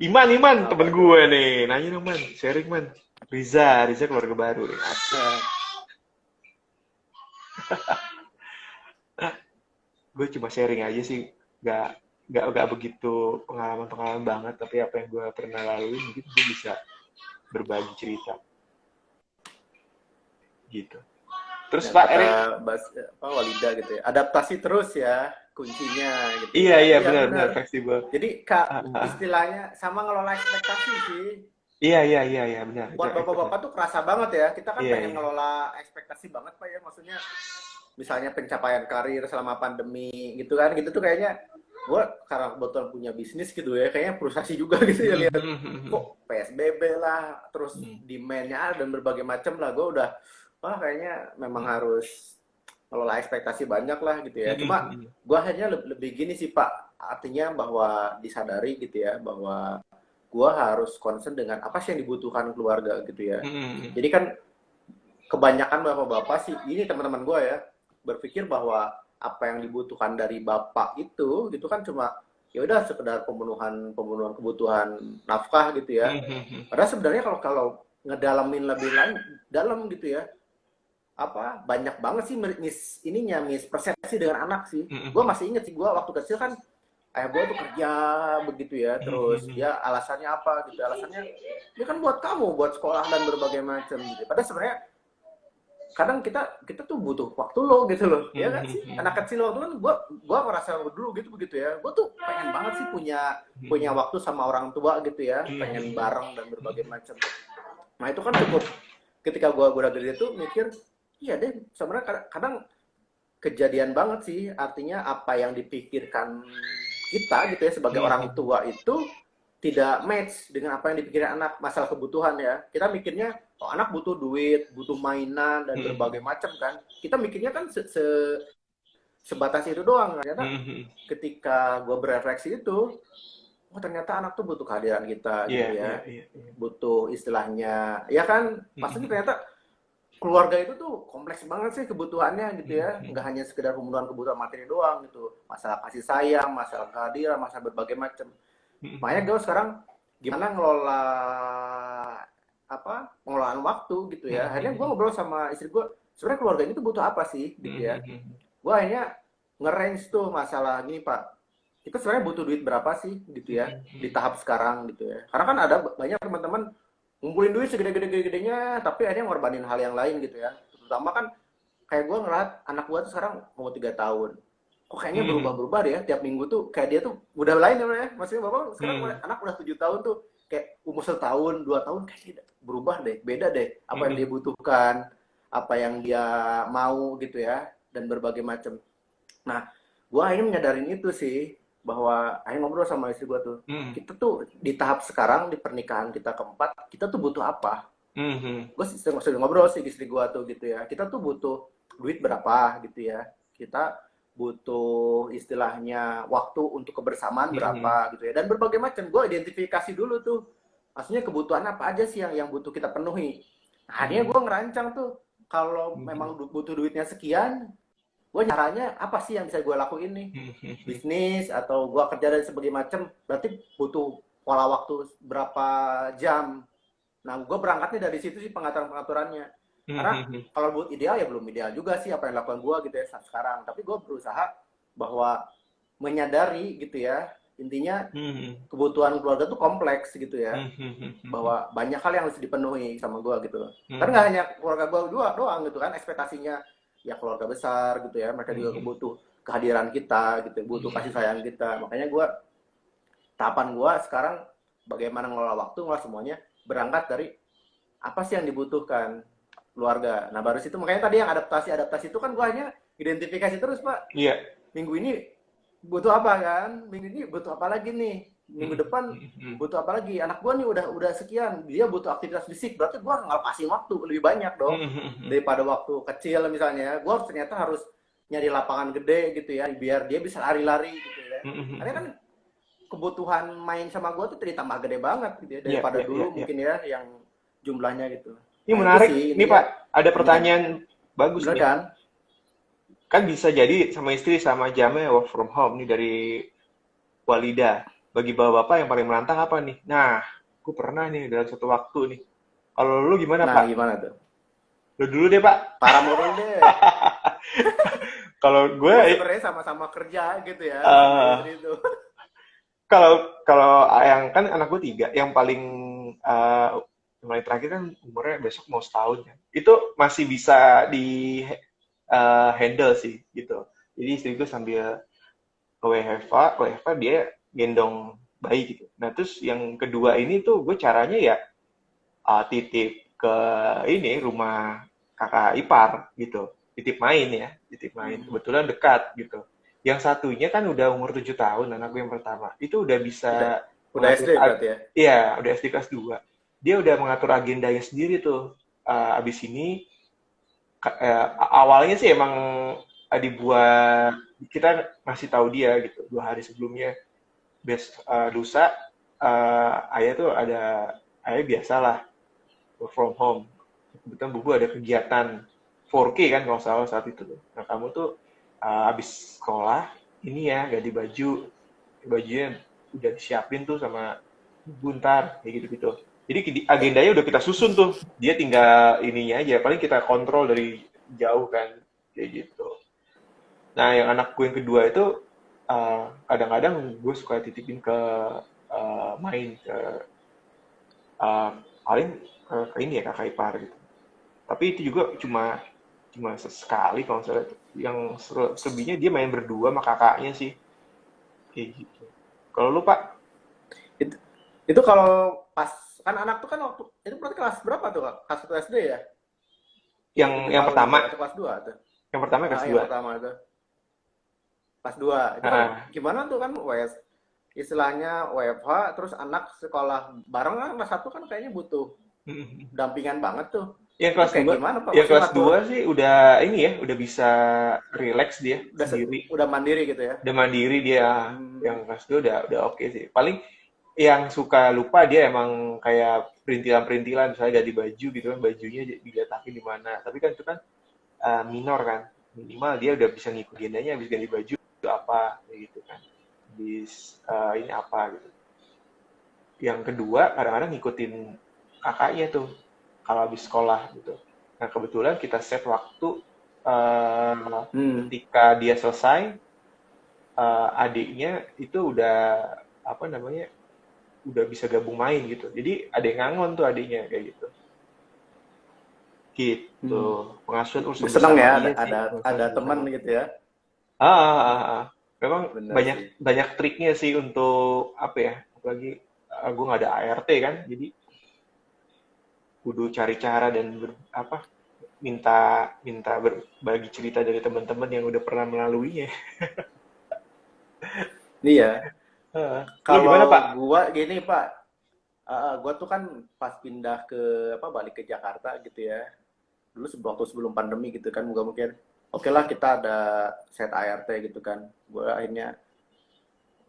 Iman temen gue nih, nanya dong Man, sharing Man. Riza keluarga baru nih. Gue cuma sharing aja sih, nggak begitu pengalaman banget, tapi apa yang gue pernah lalui mungkin gue bisa berbagi cerita gitu. Terus Pak Erik, Walida gitu ya, adaptasi terus ya kuncinya gitu. Iya benar fleksibel. Jadi istilahnya sama ngelola ekspektasi sih. Iya benar. Buat bapak-bapak tuh kerasa banget ya, kita kan pengen ngelola ekspektasi banget Pak ya, maksudnya misalnya pencapaian karir selama pandemi gitu kan, gitu tuh kayaknya gue karena kebetulan punya bisnis gitu ya, kayaknya frustasi juga gitu ya lihat kok PSBB lah, terus demand-nya ada dan berbagai macam lah, gue udah wah kayaknya memang harus ngelola ekspektasi banyak lah gitu ya. Cuma gue akhirnya lebih gini sih Pak, artinya bahwa disadari gitu ya bahwa gue harus concern dengan apa sih yang dibutuhkan keluarga gitu ya. Jadi kan kebanyakan bapak-bapak sih, ini teman-teman gue ya, berpikir bahwa apa yang dibutuhkan dari bapak itu gitu kan cuma ya udah sekedar pemenuhan pemenuhan kebutuhan nafkah gitu ya. Padahal sebenarnya kalau kalau ngedalamin lebih dalam gitu ya, apa banyak banget sih mis persepsi dengan anak sih. Gue masih inget sih, gue waktu kecil kan ayah gue tuh kerja begitu ya, terus dia alasannya apa gitu, alasannya dia kan buat kamu, buat sekolah dan berbagai macam gitu. Padahal sebenarnya kadang kita tuh butuh waktu lo gitu loh, ya kan sih, anak kecil waktu kan gua merasa dulu gitu begitu ya, gua tuh pengen banget sih punya punya waktu sama orang tua gitu ya, pengen bareng dan berbagai macam. Nah itu kan cukup, ketika gua udah gede tuh mikir iya deh sebenarnya kadang kejadian banget sih, artinya apa yang dipikirkan kita gitu ya sebagai orang tua itu tidak match dengan apa yang dipikirkan anak, masalah kebutuhan ya. Kita mikirnya oh anak butuh duit, butuh mainan dan berbagai macam kan. Kita mikirnya kan sebatas itu doang. Ternyata ketika gue berefleksi itu, oh ternyata anak tuh butuh kehadiran kita gitu ya. Butuh istilahnya, ya kan, maksudnya ternyata keluarga itu tuh kompleks banget sih kebutuhannya gitu ya. Nggak hanya sekedar pemenuhan kebutuhan materi doang gitu. Masalah kasih sayang, masalah kehadiran, masalah berbagai macam. Makanya gue sekarang gimana ngelola apa pengelolaan waktu gitu ya. Akhirnya gue ngobrol sama istri gue, sebenarnya keluarga ini tuh butuh apa sih gitu ya. Gue akhirnya nge-range tuh masalah gini Pak, kita sebenarnya butuh duit berapa sih gitu ya di tahap sekarang gitu ya. Karena kan ada banyak teman-teman ngumpulin duit segede-gedenya tapi akhirnya ngorbanin hal yang lain gitu ya. Terutama kan kayak gue ngeliat anak gue tuh sekarang mau 3 tahun, kok kayaknya berubah-berubah deh ya, tiap minggu tuh kayak dia tuh udah lain ya, maksudnya bapak sekarang anak udah 7 tahun tuh kayak umur 1 tahun 2 tahun kayak berubah deh, beda deh apa yang dia butuhkan, apa yang dia mau gitu ya, dan berbagai macam. Nah gue akhirnya menyadarin itu sih, bahwa akhirnya ngobrol sama istri gue tuh, kita tuh di tahap sekarang di pernikahan kita keempat, kita tuh butuh apa. Gue sering ngobrol sih istri gue tuh gitu ya, kita tuh butuh duit berapa gitu ya, kita butuh istilahnya waktu untuk kebersamaan berapa gitu ya, dan berbagai macam. Gue identifikasi dulu tuh maksudnya kebutuhan apa aja sih yang butuh kita penuhi. Nah, akhirnya gue ngerancang tuh, kalau memang butuh duitnya sekian, gue caranya apa sih yang bisa gue lakuin nih, bisnis atau gue kerja dan sebagainya macam, berarti butuh pola waktu berapa jam. Nah gue berangkatnya dari situ sih pengaturan-pengaturannya. Karena kalau buat ideal ya belum ideal juga sih apa yang dilakukan gue gitu ya saat sekarang. Tapi gue berusaha bahwa menyadari gitu ya, intinya kebutuhan keluarga tuh kompleks gitu ya. Bahwa banyak hal yang harus dipenuhi sama gue gitu. Kan nggak hanya keluarga gue doang gitu kan, ekspektasinya ya keluarga besar gitu ya. Mereka juga butuh kehadiran kita gitu, butuh kasih sayang kita. Makanya gue, tahapan gue sekarang bagaimana ngelola waktu, ngelola semuanya berangkat dari apa sih yang dibutuhkan keluarga. Nah baru situ makanya tadi yang adaptasi itu kan gue hanya identifikasi terus Pak. Iya. Minggu ini butuh apa kan? Minggu ini butuh apa lagi nih? Minggu depan butuh apa lagi? Anak gue nih udah sekian, dia butuh aktivitas fisik, berarti gue ngelepasin waktu lebih banyak dong daripada waktu kecil misalnya. Gue ternyata harus nyari lapangan gede gitu ya, biar dia bisa lari-lari gitu ya. Karena kan kebutuhan main sama gue tuh ditambah gede banget gitu ya daripada dulu mungkin ya yang jumlahnya gitu. Ini menarik. Ini Pak, ada pertanyaan bagus nih. Kan bisa jadi sama istri sama jamnya work from home nih dari Walida. Bagi bapak-bapak yang paling menantang apa nih? Nah, gue pernah nih dalam satu waktu nih. Kalau lu gimana Pak? Nah gimana tuh? Lu dulu deh Pak. Para model deh. Kalau gue sebenarnya sama-sama kerja gitu ya. Kalau yang kan anak gue 3, yang paling mulai terakhir kan umurnya besok mau setahun ya. Itu masih bisa di handle sih gitu. Jadi istri gue sambil ke WFH dia gendong bayi gitu. Nah terus yang kedua ini tuh gue caranya ya titip ke ini rumah kakak ipar gitu. Titip main. Kebetulan dekat gitu. Yang satunya kan udah umur 7 tahun, anakku yang pertama. Itu udah Udah bisa udah SD mengatur, berarti ya. iya, udah SD kelas 2. Dia udah mengatur agendanya sendiri tuh. Abis ini, awalnya sih emang dibuat, kita ngasih tahu dia gitu, 2 hari sebelumnya. Lusa, ayah tuh ayah biasalah, work from home. Kebetulan bubu ada kegiatan 4K kan kalau salah saat itu tuh. Nah kamu tuh abis sekolah ini ya ganti baju, bajunya udah disiapin tuh sama buntar kayak gitu-gitu. Jadi agendanya udah kita susun tuh. Dia tinggal ininya aja, paling kita kontrol dari jauh kan kayak gitu. Nah yang anakku yang kedua itu kadang-kadang gue suka titipin ke main ke paling ke ini ya kakak ipar gitu. Tapi itu juga cuma cuma sesekali kalau misalnya yang selebihnya dia main berdua sama kakaknya sih kayak gitu. Kalau lu Pak, Itu, itu kalau pas kan anak tuh kan waktu itu berarti kelas berapa tuh Kak? Kelas 1 SD ya? Yang yang 7 yang tahun itu pertama, atau kelas 2 tuh? yang pertama kelas Yang 2. pertama itu. Kelas 2. Itu kan Ah, gimana tuh kan istilahnya WFH terus anak sekolah bareng kan kelas 1 kan kayaknya butuh dampingan banget tuh. yang Itu kelas kayak 2, gimana Pak? yang Maksudnya kelas ngatur 2 sih udah ini ya, udah bisa relax dia udah sendiri. udah mandiri gitu ya? Udah mandiri dia. Hmm. Yang kelas 2 udah oke sih. Paling yang suka lupa dia emang kayak perintilan-perintilan misalnya ganti baju gitu kan, bajunya diletakin di mana. Tapi kan itu kan minor kan. Minimal dia udah bisa ngikutin aja habis ganti baju itu apa kayak gitu kan. Habis ini apa gitu. Yang kedua kadang-kadang ngikutin kakaknya tuh kalau habis sekolah gitu. Nah, kebetulan kita set waktu Hmm. ketika dia selesai, adiknya itu udah apa namanya udah bisa gabung main gitu. Jadi ada yang ngangon tuh adiknya kayak gitu. Gitu. Hmm. Pengasuhan urusan Seneng bersama ya iya sih, ada pengasuhan teman bersama. gitu ya. Ah. Memang Bener banyak sih. banyak triknya sih untuk apa ya? Apalagi gue nggak ada ART kan, jadi kudu cari cara dan apa minta minta berbagi cerita dari teman-teman yang udah pernah melaluinya. Iya. Lu gimana Kalau Pak? gua gini Pak, gua tuh kan pas pindah ke apa balik ke Jakarta gitu ya. Dulu waktu sebelum pandemi gitu kan, gua mungkin oke lah kita ada set ART gitu kan. Gua akhirnya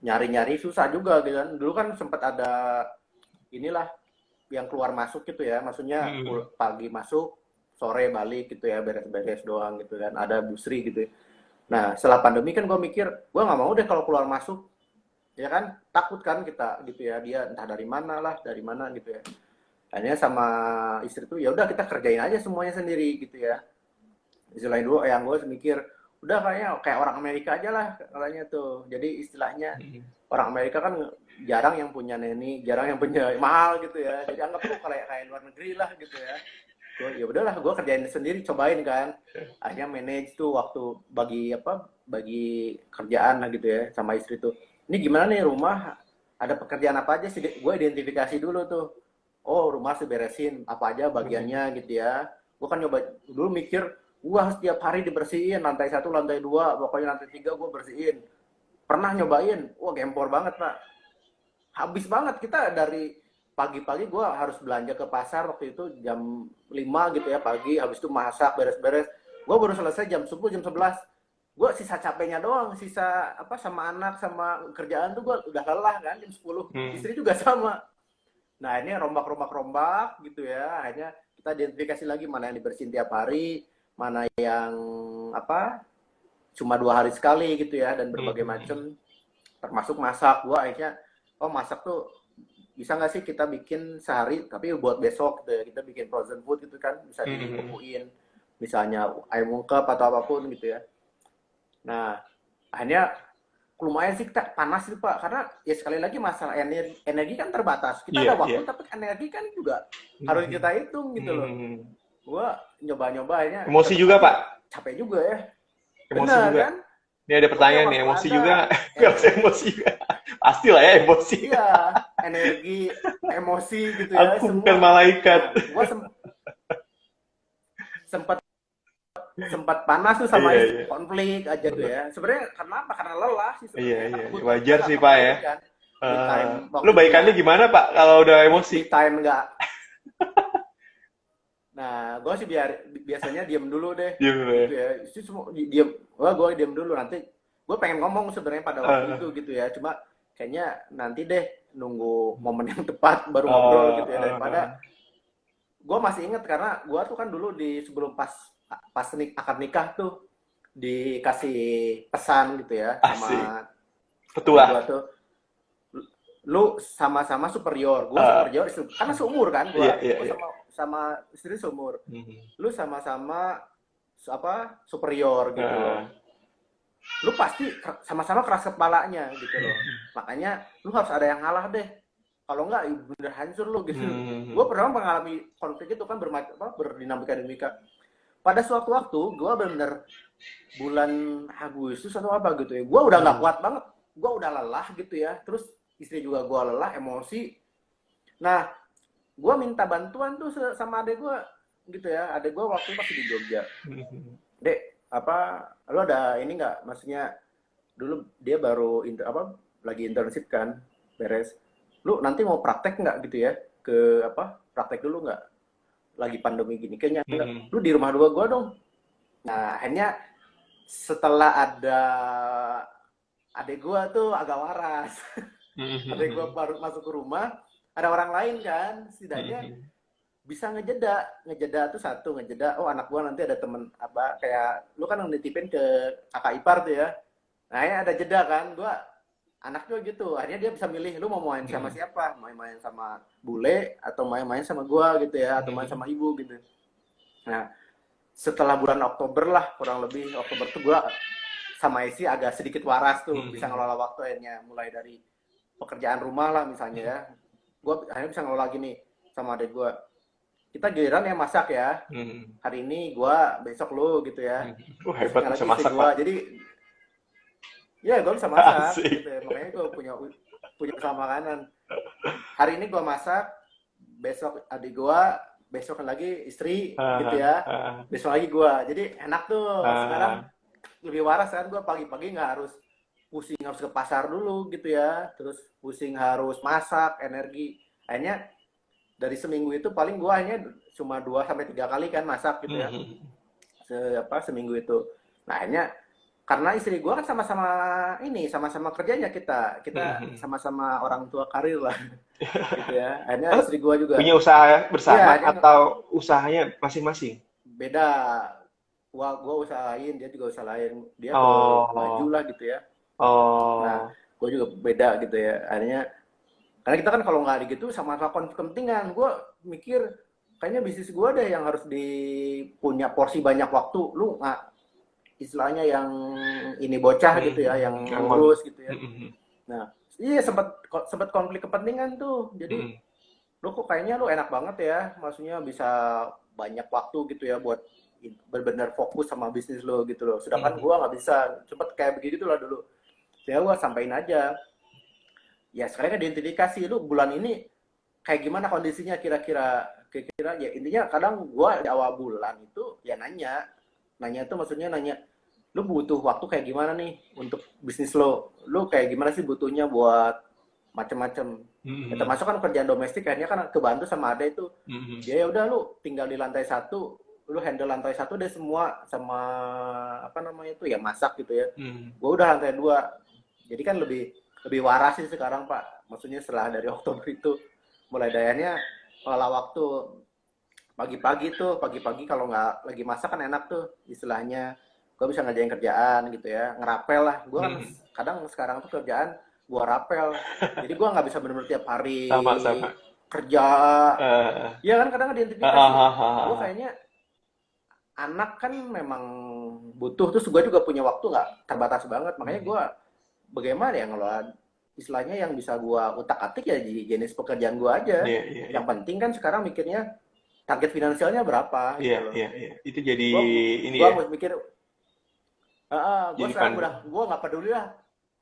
nyari-nyari susah juga gitu kan. Dulu kan sempat ada inilah yang keluar masuk gitu ya. Maksudnya Hmm. pagi masuk, sore balik gitu ya, beres-beres doang gitu kan. Ada busri gitu ya. Nah, setelah pandemi kan gue mikir, gue nggak mau deh kalau keluar masuk, ya kan takut kan kita gitu ya, dia entah dari mana gitu ya. Hanya sama istri tuh ya udah kita kerjain aja semuanya sendiri gitu ya. Istilahnya dulu yang gue mikir udah kayaknya kayak orang Amerika aja lah katanya tuh. Jadi istilahnya orang Amerika kan jarang yang punya neni, jarang yang punya mahal gitu ya. Jadi anggap tuh kayak luar negeri lah gitu ya. Gue ya udahlah gue kerjain sendiri cobain kan. Akhirnya manage tuh waktu bagi kerjaan lah gitu ya sama istri tuh. Ini gimana nih rumah ada pekerjaan apa aja sih? Gue identifikasi dulu tuh. Oh rumah sih beresin apa aja bagiannya gitu ya. Gue kan nyoba dulu mikir, wah setiap hari dibersihin lantai 1 lantai 2 pokoknya lantai 3 gue bersihin. Pernah nyobain, wah gempor banget pak. Habis banget kita dari pagi-pagi gue harus belanja ke pasar waktu itu jam 5 gitu ya pagi, habis itu masak beres-beres. Gue baru selesai jam 10 jam 11. Gue sisa capeknya doang, sisa apa sama anak sama kerjaan tuh gue udah lelah kan jam 10. Hmm. Istri juga sama. Nah ini rombak-rombak gitu ya. Akhirnya kita identifikasi lagi mana yang dibersihin tiap hari, mana yang apa cuma 2 hari sekali gitu ya dan berbagai Hmm. macam termasuk masak. Gua akhirnya oh masak tuh bisa nggak sih kita bikin sehari tapi buat besok gitu ya. Kita bikin frozen food gitu kan bisa Hmm. dibekuin misalnya ayam ungkep atau apapun gitu ya. Nah akhirnya lumayan sih kita panas sih pak karena ya sekali lagi masalah energi kan terbatas kita Iya, ada iya. waktu tapi energi kan juga harus kita hitung gitu loh. Hmm. Gua nyoba-nyoba akhirnya Emosi tetap juga aja Pak, capek juga ya. emosi Benar juga. kan? Ini ada Oke pertanyaan nih, waktu emosi ada juga nggak? Nggak usah energi, emosi juga. Pastilah ya emosi. iya energi, emosi gitu ya Aku bukan semua. malaikat. Nah, gua sempat sempat panas tuh sama Iya, istri, iya. konflik aja tuh ya. Sebenarnya karena apa? Karena lelah sih Iya, sebenarnya. Kan iya, iya. kebutuhan kita Wajar nggak sih, Pak ya. ngapa-ngapain kan. Me time Lu waktu itu ya. baikannya gimana, Pak, kalau udah emosi? Me time nggak. Nah, gue sih biasanya diem dulu deh, Diem dulu ya. gitu ya. Itu semua diem, wah gue diem dulu. Nanti gue pengen ngomong sebenarnya pada waktu Eh, itu gitu ya. Cuma kayaknya nanti deh nunggu momen yang tepat baru ngobrol eh, gitu ya, daripada gue masih inget karena gue tuh kan dulu di sebelum pas akad nikah tuh dikasih pesan gitu ya asik. sama adik Petua. gue tuh, lu sama-sama superior, gue Eh, superior, karena seumur kan, gue iya, iya, gue iya. sama sama istri seumur, Mhm. lu sama-sama apa superior gitu Eh, loh, lu pasti sama-sama keras kepalanya gitu loh, makanya lu harus ada yang ngalah deh, kalau enggak ya bener hancur lu gitu. Gue mhm. pernah mengalami konflik itu kan, berdinamika dinamika pada suatu waktu. Gue bener-bener bulan Agustus atau apa gitu ya, gue udah nggak Mhm. kuat banget, gue udah lelah gitu ya, terus istri juga gue lelah, emosi. Nah, gue minta bantuan tuh sama adek gue gitu ya, adek gue waktu itu masih di Jogja. Mhm. Dek, apa lo ada ini nggak, maksudnya dulu dia baru lagi internship kan, beres, lu nanti mau praktek nggak gitu ya, ke apa, praktek dulu nggak, lagi pandemi gini kayaknya enggak, Mhm. lu di rumah dua gue dong. Nah, akhirnya setelah ada adek gue tuh agak waras. Adek gue Mhm. baru masuk ke rumah, ada orang lain kan, setidaknya Mhm. bisa ngejeda tuh satu, ngejeda, oh anak gua nanti ada temen apa, kayak lu kan nitipin ke kakak ipar tuh ya, nah ya ada jeda kan, gua anaknya gitu, akhirnya dia bisa milih, lu mau main sama Mhm. siapa, main-main sama bule atau main-main sama gua gitu ya, atau main Mhm. sama ibu gitu. Nah, setelah bulan Oktober lah, kurang lebih Oktober tuh gua sama Esi agak sedikit waras tuh, bisa Mhm. ngelola waktu akhirnya, mulai dari pekerjaan rumah lah misalnya ya, gua akhirnya bisa ngelola gini sama adik gua, kita giliran yang masak ya, Mhm. hari ini gua, besok lu gitu ya, Hebat besoknya bisa lagi istri masak, Pak. gua. Jadi ya gua bisa masak Asik. gitu ya, makanya gua punya punya usaha makanan. Hari ini gua masak, besok adik gua, besok lagi istri gitu Ah, ya, ah, besok lagi gua. Jadi enak tuh sekarang, ah. lebih waras kan, gua pagi-pagi nggak harus pusing harus ke pasar dulu gitu ya, terus pusing harus masak, energi. Akhirnya dari seminggu itu paling gua hanya cuma 2 sampai 3 kali kan masak gitu ya. Mhm. Seminggu itu. Nah, akhirnya karena istri gua kan sama-sama ini, sama-sama kerjanya, kita Mhm. sama-sama orang tua karir lah gitu ya. Akhirnya Oh, istri gua juga, punya usaha iya, bersama akhirnya atau usahanya masing-masing? beda. Gua usaha lain, dia juga usaha lain. Dia ke baju Oh, lah gitu ya. Nah, oh. gua juga beda gitu ya. Akhirnya karena kita kan kalau nggak gitu sama-sama konflik kepentingan, gue mikir kayaknya bisnis gue deh yang harus punya porsi banyak waktu, lu nggak istilahnya yang ini bocah gitu ya, yang Mhm. Angon. ngurus gitu ya. Mhm. Nah, iya sempat sempat konflik kepentingan tuh, jadi Mhm. lu kok kayaknya lu enak banget ya, maksudnya bisa banyak waktu gitu ya buat benar-benar fokus sama bisnis lo gitu loh, sedangkan gue Mhm. nggak bisa, sempet kayak begitu lah dulu. Ya gue sampaikan aja, ya sekarang kan identifikasi lu bulan ini kayak gimana kondisinya, kira-kira ya, intinya kadang gua di awal bulan itu ya nanya itu maksudnya nanya, lu butuh waktu kayak gimana nih untuk bisnis lo, lu kayak gimana sih butuhnya buat macam-macam ya, Mhm. termasuk kan kerjaan domestik, kayaknya kan kebantu sama ada itu, Mhm. dia ya udah lu tinggal di lantai satu, lu handle lantai satu deh semua, sama apa namanya itu ya, masak gitu ya, Mhm. gua udah lantai dua. Jadi kan lebih lebih waras sih sekarang Pak, maksudnya setelah dari Oktober itu mulai dayanya olah waktu. Pagi-pagi kalau nggak lagi masak kan enak tuh istilahnya, gue bisa ngerjain kerjaan gitu ya, ngerapel lah, gue kan Mhm. kadang sekarang tuh kerjaan gue rapel, jadi gue nggak bisa bener-bener tiap hari Sama, sama. kerja. Eh, Ya kan kadang ah, identifikasi, ah, ah, gue ah, ah. kayaknya anak kan memang butuh, terus gue juga punya waktu nggak terbatas banget, makanya Mhm. gue bagaimana ya ngelola istilahnya yang bisa gue utak atik ya di jenis pekerjaan gue aja. Iya, iya, iya. Yang penting kan sekarang mikirnya target finansialnya berapa Iya, gitu loh. iya, iya. Itu jadi Gua ini gua ya, mau mikir, gua jadi sekarang pandu. udah, gua nggak peduli lah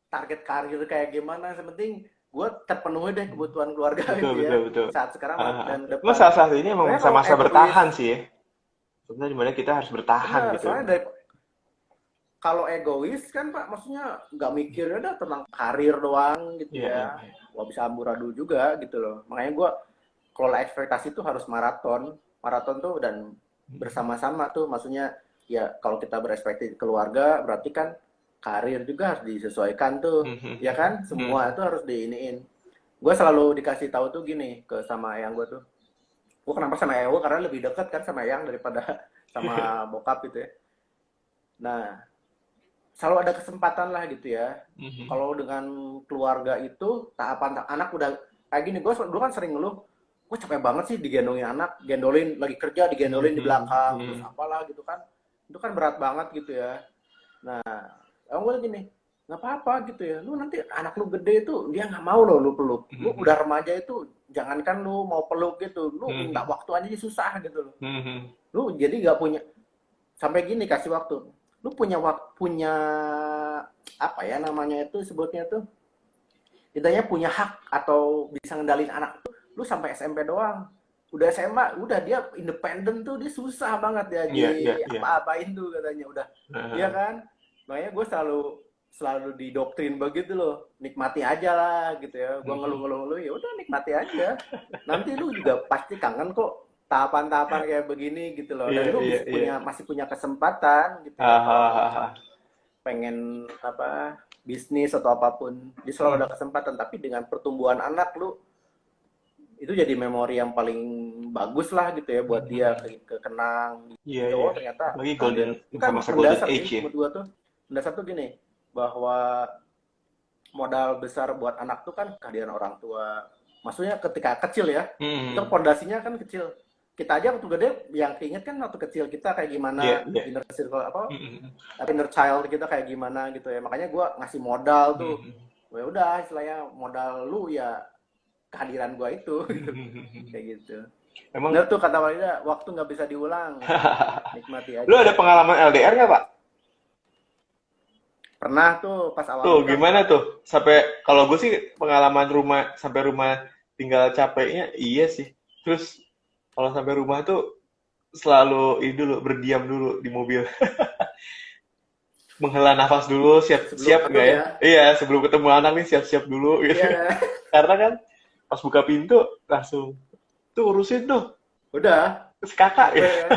target karir kayak gimana, yang penting gua terpenuhi deh kebutuhan keluarga Betul, gitu ya betul, betul. saat sekarang Ah, dan cuma depan. salah satu ini emang Pokoknya kalau masa-masa egois, bertahan sih ya. Sebenarnya dimana kita harus bertahan Benar, gitu. soalnya dari kalau egois kan Pak, maksudnya nggak mikir udah tentang karir doang gitu Iya, iya, ya. iya. Gua bisa amburadul juga gitu loh. Makanya gue kelola ekspektasi itu harus maraton. Maraton tuh dan bersama-sama tuh, maksudnya ya kalau kita berekspektasi keluarga berarti kan karir juga harus disesuaikan tuh. Ya kan? Semua itu harus diiniin. Gue selalu dikasih tahu tuh gini ke sama eyang gue tuh. Gue kenapa sama eyang gue karena lebih dekat kan sama eyang daripada sama bokap gitu ya. Nah, selalu ada kesempatan lah gitu ya. Kalau dengan keluarga itu tahapan anak udah kayak gini, gue dulu kan sering ngeluh, gue capek banget sih digendongin anak, gendolin lagi kerja, digendolin di belakang, terus apalah gitu kan, itu kan berat banget gitu ya. Nah, orang gue gini, nggak apa-apa gitu ya, lu nanti anak lu gede itu dia nggak mau loh lu peluk, lu udah remaja itu jangankan lu mau peluk gitu, lu minta waktu aja susah gitu loh, lu jadi nggak punya sampai gini kasih waktu, lu punya punya apa ya namanya itu sebutnya tuh, intinya punya hak atau bisa ngendalin anak tuh lu sampai SMP doang, udah SMA udah dia independen tuh dia susah banget ya di Iya, iya, iya. apa-apain tuh katanya udah, iya kan, makanya gue selalu selalu didoktrin begitu loh, nikmati aja lah gitu ya, gue ngeluh-ngeluh ya udah nikmati aja, nanti lu juga pasti kangen kok tahapan-tahapan kayak begini gitu loh, Iya, dan lu iya, bisa iya. masih punya kesempatan gitu ya kalau lu Ah, pengen apa bisnis atau apapun, dia selalu ada kesempatan, tapi dengan pertumbuhan anak lu itu jadi memori yang paling bagus lah gitu ya buat dia kekenang Iya, gitu. iya. Oh ternyata Apalagi golden, kehadiran itu kan masa-masa golden mendasar age sih ya. menurut gua tuh, mendasar tuh gini bahwa modal besar buat anak tuh kan kehadiran orang tua, maksudnya ketika kecil ya, itu fondasinya kan kecil, kita aja waktu gede yang keinget kan waktu kecil kita kayak Iya, gimana, iya. inner circle apa inner child kita kayak gimana gitu ya, makanya gue ngasih modal tuh, ya udah istilahnya modal lu ya kehadiran gue itu gitu. Kayak gitu. Emang Bener tuh kata Walida, waktu nggak bisa diulang, nikmati lu ada aja. pengalaman LDR nggak, Pak? Pernah tuh pas awal Tuh, nikah gimana pernah tuh. tuh? Sampai kalau gue sih pengalaman rumah sampai rumah tinggal capeknya iya sih. Terus kalau sampai rumah tuh selalu ini dulu berdiam dulu di mobil. Menghela nafas dulu, Sebelum siap-siap nggak ketemu ya? ya, Iya, sebelum ketemu anak nih siap-siap dulu gitu. iya. Karena kan pas buka pintu langsung tuh urusin tuh Udah si kakak ya. capek kan.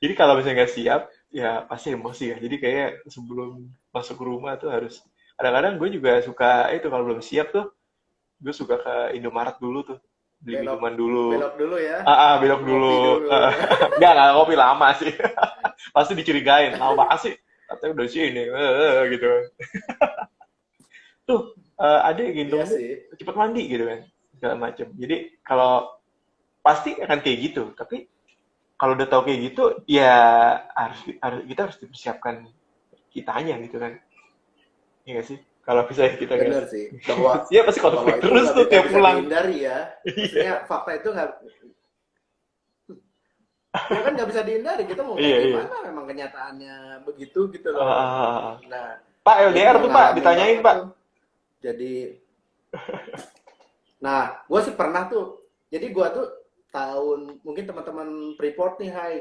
Jadi kalau misalnya nggak siap, ya pasti emosi ya. Jadi kayak sebelum masuk ke rumah tuh harus. Kadang-kadang gue juga suka itu kalau belum siap tuh, gue suka ke Indomaret dulu tuh, beli belok minuman dulu. belok dulu ya, Belok ngopi dulu. dulu ya. Nggak kopi lama sih. Pasti dicurigain, lama banget sih. Katanya udah sini, gitu. Tuh, ada yang Iya gendong tuh sih, cepet mandi gitu kan, segala macem. Jadi kalau pasti akan kayak gitu, tapi kalau udah tahu kayak gitu ya kita harus dipersiapkan kitanya gitu kan, iya nggak sih, kalau misalnya kita nggak bener sih bahwa siap pasti bahwa konflik itu terus tuh nggak tiap bisa pulang. dihindari ya, maksudnya Iya, fakta itu nggak, ya kan nggak bisa dihindari, kita mau iya, kayak iya. gimana memang kenyataannya begitu gitu Ah, loh. ah, ah, ah. Nah Pak jadi LDR tuh Pak ngalamin ditanyain banget Pak. tuh, jadi nah gue sih pernah tuh, jadi gue tuh tahun mungkin teman-teman Freeport nih, hai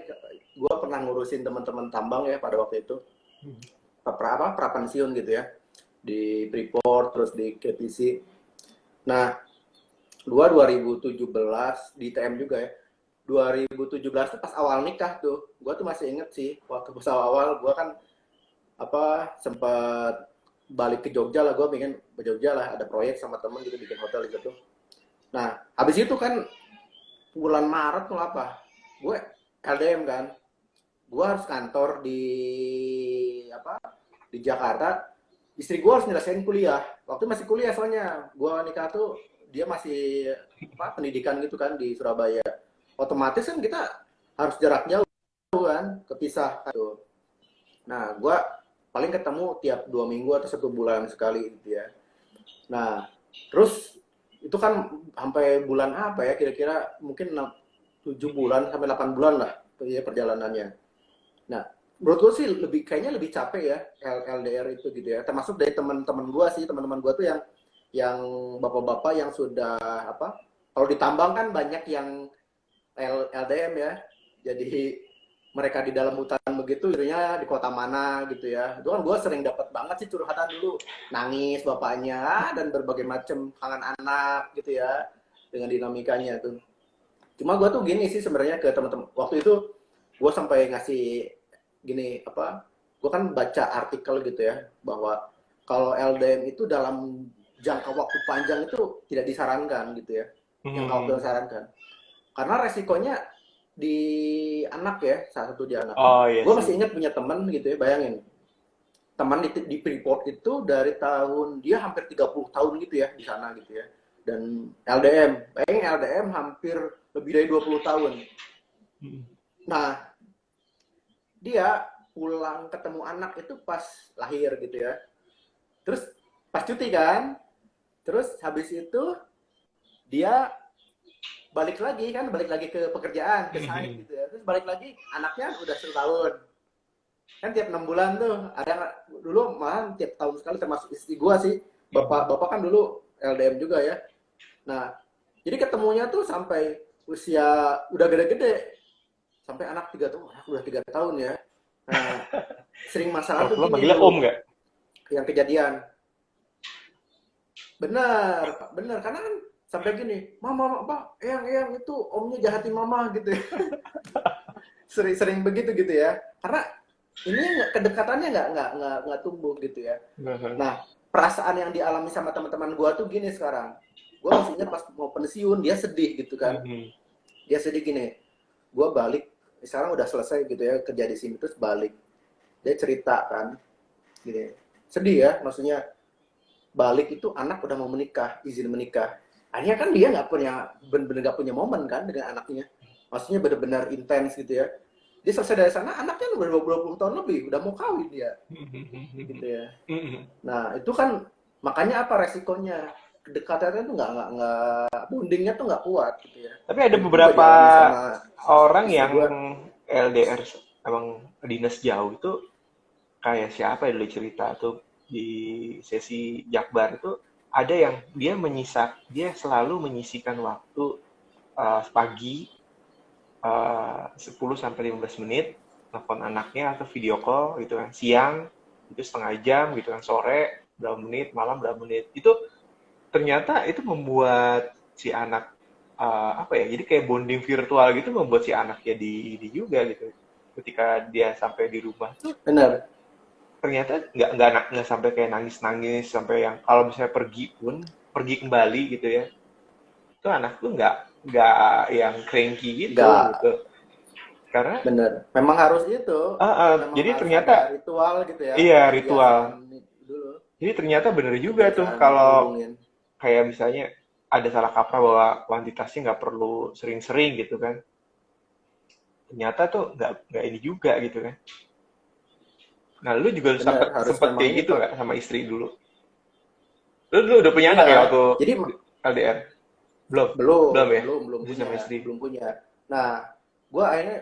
gue pernah ngurusin teman-teman tambang ya pada waktu itu, pra pensiun gitu ya di Freeport terus di KPC. Nah 2017 di TM juga ya, 2017 tuh pas awal nikah tuh gue tuh masih inget sih, waktu pas awal gue kan apa sempat balik ke Jogja lah, gue pengen ke Jogja lah, ada proyek sama temen gitu bikin hotel gitu. Nah habis itu kan bulan Maret tuh apa, gue LDM kan, gue harus kantor di apa di Jakarta, istri gue harus nyelesain kuliah, waktu masih kuliah soalnya gue nikah tuh dia masih apa pendidikan gitu kan di Surabaya, otomatis kan kita harus jarak jauh kan, kepisah tuh. Nah gue paling ketemu tiap 2 minggu atau 1 bulan sekali gitu ya. Nah terus itu kan sampai bulan apa ya kira-kira, mungkin 7 bulan sampai 8 bulan lah ya perjalanannya. Nah menurut gue sih lebih kayaknya lebih capek ya LDR itu gitu ya, termasuk dari teman-teman gue sih, teman-teman gue tuh yang bapak-bapak yang sudah apa, kalau ditambang kan banyak yang LDM ya, Jadi mereka di dalam hutan begitu, istrinya di kota mana gitu ya. Itu kan gue sering dapat banget sih curhatan dulu, nangis bapaknya dan berbagai macam kangen anak gitu ya, dengan dinamikanya tuh. Cuma gue tuh gini sih sebenarnya ke teman-teman. Waktu itu gue sampai ngasih gini apa? Gue kan baca artikel gitu ya bahwa kalau LDM itu dalam jangka waktu panjang itu tidak disarankan gitu ya. Yang waktu disarankan. Karena resikonya di anak ya, salah satu di anak. Oh iya Gue sih. masih ingat punya teman gitu ya, bayangin. Teman di Freeport itu dari tahun, dia hampir 30 tahun gitu ya di sana gitu ya. Dan LDM, bayangin LDM hampir lebih dari 20 tahun. Nah, dia pulang ketemu anak itu pas lahir gitu ya. Terus pas cuti kan, terus habis itu dia balik lagi ke pekerjaan, ke site gitu ya. Terus balik lagi, anaknya udah 1 tahun. Kan tiap 6 bulan tuh, ada dulu malah tiap tahun sekali, termasuk istri gua sih. Bapak kan dulu LDM juga ya. Nah, jadi ketemunya tuh sampai usia udah gede-gede. Sampai anak 3 tahun, anak udah 3 tahun ya. Nah, sering masalah tuh Lo gini manggilnya Om dulu, nggak? yang kejadian. Benar, benar. Karena kan sampai gini, mama, apa, eyang itu omnya jahatin mama gitu ya. Sering begitu gitu ya. Karena ini kedekatannya nggak tumbuh gitu ya. Nah, perasaan yang dialami sama teman-teman gua tuh gini sekarang. Gua masih ingat pas mau pensiun dia sedih gitu kan. Dia sedih gini. Gua balik, sekarang udah selesai gitu ya kerja di sini terus balik. Dia cerita kan, gini. Sedih ya, maksudnya balik itu anak udah mau menikah, izin menikah. Akhirnya kan dia nggak punya, bener-bener nggak punya momen kan dengan anaknya. Maksudnya bener-bener intens gitu ya. Dia selesai dari sana, anaknya udah 20 tahun lebih, udah mau kawin dia. Gitu ya. Nah, itu kan, makanya apa resikonya? Kedekatannya tuh nggak bondingnya tuh nggak kuat gitu ya. Tapi ada Dan itu juga beberapa dialami sama orang istri yang gue. LDR emang dinas jauh itu kayak siapa ya dulu cerita tuh di sesi Jakbar itu ada yang dia selalu menyisikan waktu pagi 10 sampai 15 menit telepon anaknya atau video call gitu kan siang itu setengah jam gitu kan sore berapa menit malam berapa menit itu ternyata itu membuat si anak apa ya jadi kayak bonding virtual gitu membuat si anak jadi ini juga gitu ketika dia sampai di rumah tuh Benar, ternyata nggak sampai kayak nangis-nangis sampai yang kalau misalnya pergi pun pergi kembali gitu ya itu anak tuh nggak yang cranky gitu nggak gitu karena benar. Memang harus itu, memang jadi harus ternyata ada ritual gitu ya, iya ritual kebiasaan dulu, jadi ternyata bener juga tuh kebiasaan kalau ngubungin. kayak misalnya ada salah kaprah bahwa kuantitasnya nggak perlu sering-sering gitu kan ternyata tuh nggak ini juga gitu kan nah lu juga Benar, sempet harus sempet memang kayak gitu itu. nggak sama istri dulu lu udah punya Iya, anak ya waktu jadi LDR belum belum belum, ya belum masih punya, sama istri belum punya. Nah, gue akhirnya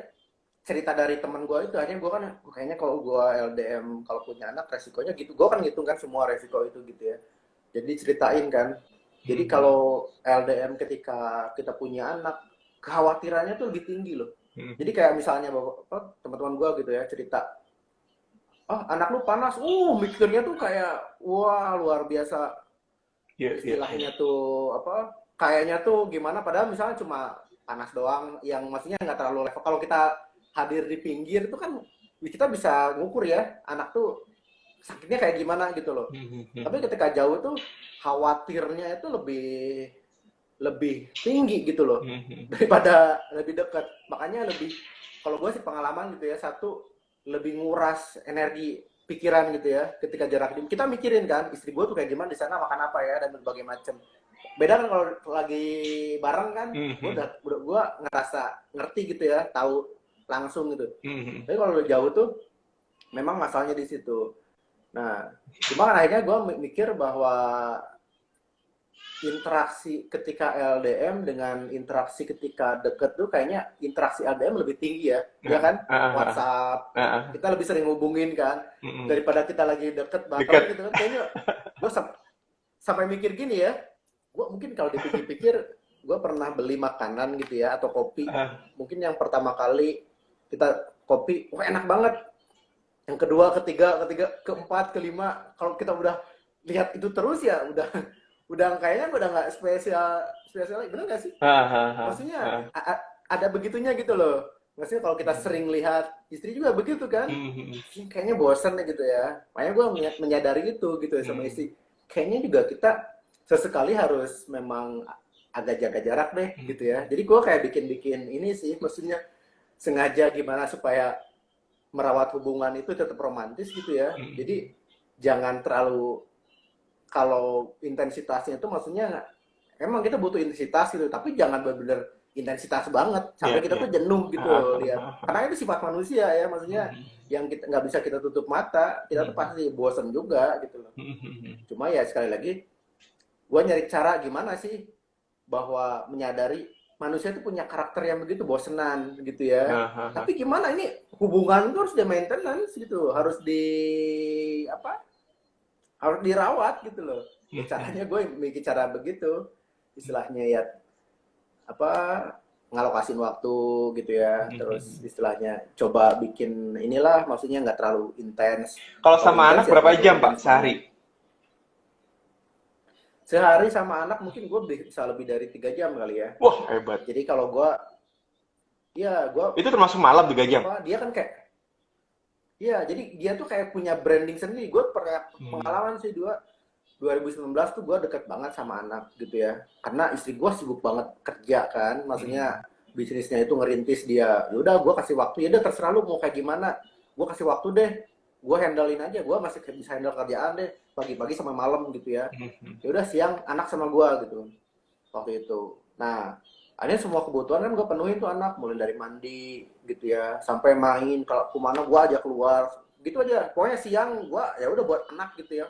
cerita dari teman gue itu akhirnya gue kan kayaknya kalau gue LDM kalau punya anak resikonya gitu. Gue kan ngitung kan semua resiko itu gitu ya. Jadi ceritain kan. Jadi kalau LDM ketika kita punya anak, kekhawatirannya tuh lebih tinggi loh. Jadi kayak misalnya teman-teman gue gitu ya cerita, oh anak lu panas, mikirnya tuh kayak wah luar biasa iya iya iya istilahnya tuh apa kayaknya tuh gimana padahal misalnya cuma panas doang yang maksudnya nggak terlalu level kalau kita hadir di pinggir itu kan kita bisa ngukur ya anak tuh sakitnya kayak gimana gitu loh tapi ketika jauh tuh khawatirnya itu lebih lebih tinggi gitu loh daripada lebih dekat makanya lebih kalau gue sih pengalaman gitu ya satu lebih nguras energi pikiran gitu ya ketika jarak jauh kita mikirin kan istri gue tuh kayak gimana di sana makan apa ya dan berbagai macam beda kan kalau lagi bareng kan udah gue ngerasa ngerti gitu ya tahu langsung gitu tapi kalau jauh tuh memang masalahnya di situ nah cuma kan akhirnya gue mikir bahwa interaksi ketika LDM dengan interaksi ketika deket tuh kayaknya interaksi LDM lebih tinggi ya, ya kan? WhatsApp, kita lebih sering hubungin kan daripada kita lagi deket dekat bareng gitu kan. Kayaknya gue sampai mikir gini ya, gue mungkin kalau dipikir-pikir gue pernah beli makanan gitu ya atau kopi, mungkin yang pertama kali kita kopi, wah enak banget. Yang kedua, ketiga, keempat, kelima, kalau kita udah lihat itu terus ya udah kayaknya udah nggak spesial spesial, bener nggak sih? Ha, ha, ha, Maksudnya ha. ada begitunya gitu loh. Maksudnya kalau kita sering lihat istri juga begitu kan, Hmm, hmm, kayaknya bosan ya gitu ya. Makanya gue menyadari itu gitu ya sama hmm, istri. Kayaknya juga kita sesekali harus memang agak jaga jarak deh hmm, gitu ya. Jadi gue kayak bikin-bikin ini sih, maksudnya sengaja gimana supaya merawat hubungan itu tetap romantis gitu ya. hmm. Jadi jangan terlalu, kalau intensitasnya itu maksudnya emang kita butuh intensitas gitu, tapi jangan benar-benar intensitas banget Iya, sampai kita iya. tuh jenuh Ha, gitu ha, lihat. ha, ha. Karena itu sifat manusia ya, maksudnya Hmm, yang kita nggak bisa kita tutup mata, kita tuh hmm, pasti bosen juga gitu loh. hmm, hmm, hmm. Cuma ya sekali lagi, gue nyari cara gimana sih bahwa menyadari manusia itu punya karakter yang begitu bosenan gitu ya. Ha, ha, ha. Tapi gimana ini hubungan itu harus di maintenance gitu, harus di apa? Harus dirawat gitu loh. Ya Hmm, hmm, caranya gue mikir cara begitu, istilahnya ya apa, ngalokasin waktu gitu ya. hmm, Terus hmm. istilahnya coba bikin inilah, maksudnya nggak terlalu intens. Kalau Kalau sama intens anak ya berapa nggak terlalu jam, Pak, intens banget. sehari? Sehari sama anak mungkin gue bisa lebih dari 3 jam kali ya. Wah, hebat. Jadi kalau gue, ya gue Itu termasuk malam 3 jam? apa, dia kan kayak, ya jadi dia tuh kayak punya branding sendiri. Gue pernah Hmm. pengalaman sih 2019 tuh gue deket banget sama anak gitu ya. Karena istri gue sibuk banget kerja kan, maksudnya Hmm. bisnisnya itu ngerintis dia. Ya udah gue kasih waktu, ya udah terserah lu mau kayak gimana. Gue kasih waktu deh. Gue handlein aja, gue masih bisa handle kerjaan deh pagi-pagi sama malam gitu ya. Hmm. Hmm. Ya udah siang anak sama gue gitu waktu itu. Nah, akhirnya semua kebutuhan kan gue penuhin tuh anak, mulai dari mandi gitu ya, sampai main, kalau kemana gue ajak keluar, gitu aja. Pokoknya siang gue ya udah buat anak gitu ya,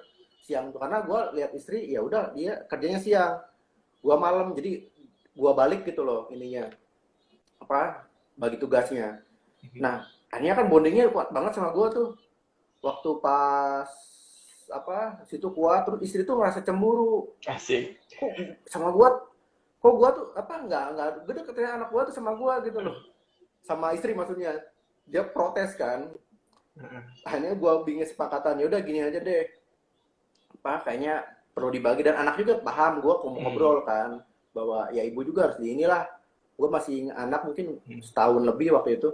siang tuh karena gue lihat istri ya udah dia kerjanya siang, gue malam, jadi gue balik gitu loh ininya, apa, bagi tugasnya. Nah, akhirnya kan bondingnya kuat banget sama gue tuh, waktu pas apa situ kuat, terus istri tuh merasa cemburu, Asik. kok sama gua, kok gua tuh apa nggak gede katanya anak gua tuh sama gua gitu loh, sama istri maksudnya. Dia protes kan, Heeh. akhirnya gua bikin sepakatan, ya udah gini aja deh, apa kayaknya perlu dibagi, dan anak juga paham gua mau Hmm. ngobrol kan, bahwa ya ibu juga harus di inilah. Gua masih anak mungkin Hmm. setahun lebih waktu itu.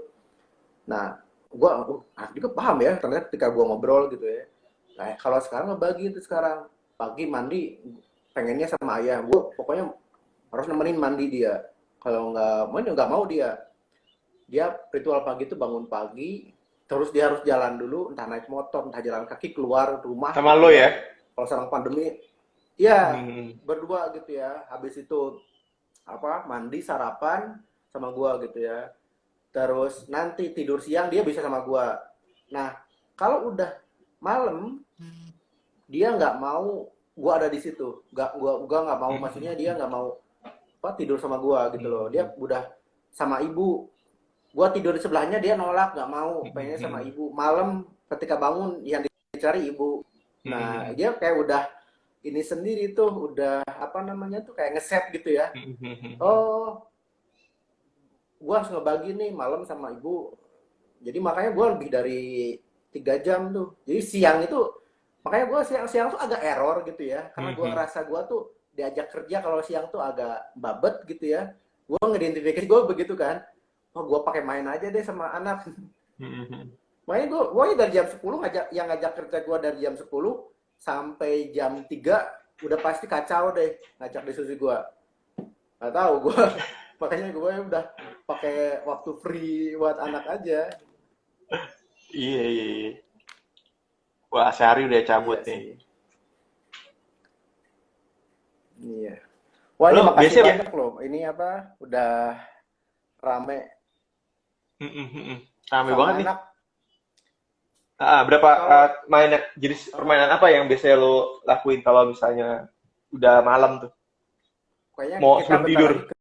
Nah, gua anak juga paham ya ternyata ketika gua ngobrol gitu ya. Nah, kalau sekarang ngebagi itu, sekarang pagi mandi pengennya sama ayah, gua pokoknya harus nemenin mandi dia. Kalau nggak mau dia ritual pagi itu bangun pagi, terus dia harus jalan dulu, entah naik motor, entah jalan kaki keluar rumah Sama gitu lo ya. ya? Kalau sekarang pandemi, ya Hmm. berdua gitu ya. Habis itu apa, mandi sarapan sama gua gitu ya. Terus nanti tidur siang dia bisa sama gua. Nah, kalau udah malam dia nggak mau gua ada di situ. Gua nggak mau, maksudnya dia nggak mau apa tidur sama gua gitu loh. Dia udah sama ibu. Gua tidur di sebelahnya, dia nolak, nggak mau, pengennya sama ibu. Malam ketika bangun yang dicari ibu. Nah, dia kayak udah ini sendiri tuh, udah apa namanya tuh, kayak ngeset gitu ya. Oh, gua harus ngebagi nih malam sama ibu. Jadi makanya gua lebih dari 3 jam tuh. Jadi siang itu, makanya gua siang-siang tuh agak error gitu ya. Karena gua ngerasa gua tuh diajak kerja kalau siang tuh agak babet gitu ya. Gua ngidentifikasi gua begitu kan. Oh, gue pakai main aja deh sama anak. Makanya gue dari jam 10 ngajak kerja gue dari jam 10 sampai jam 3 udah pasti kacau deh ngajak diskusi gue. Gak tahu gue. Makanya gue udah pakai waktu free buat anak aja. Iya, iya, iya. Wah, sehari udah cabut Iya nih. sih. Iya. Wah, ini Lo makasih biasanya banyak loh. Ini apa? Udah rame rame sama banget nih. anak. Berapa Kalau mainan jenis permainan apa yang biasanya lo lakuin kalau misalnya udah malam tuh? kayaknya Mau kita sebelum bentar tidur? lagi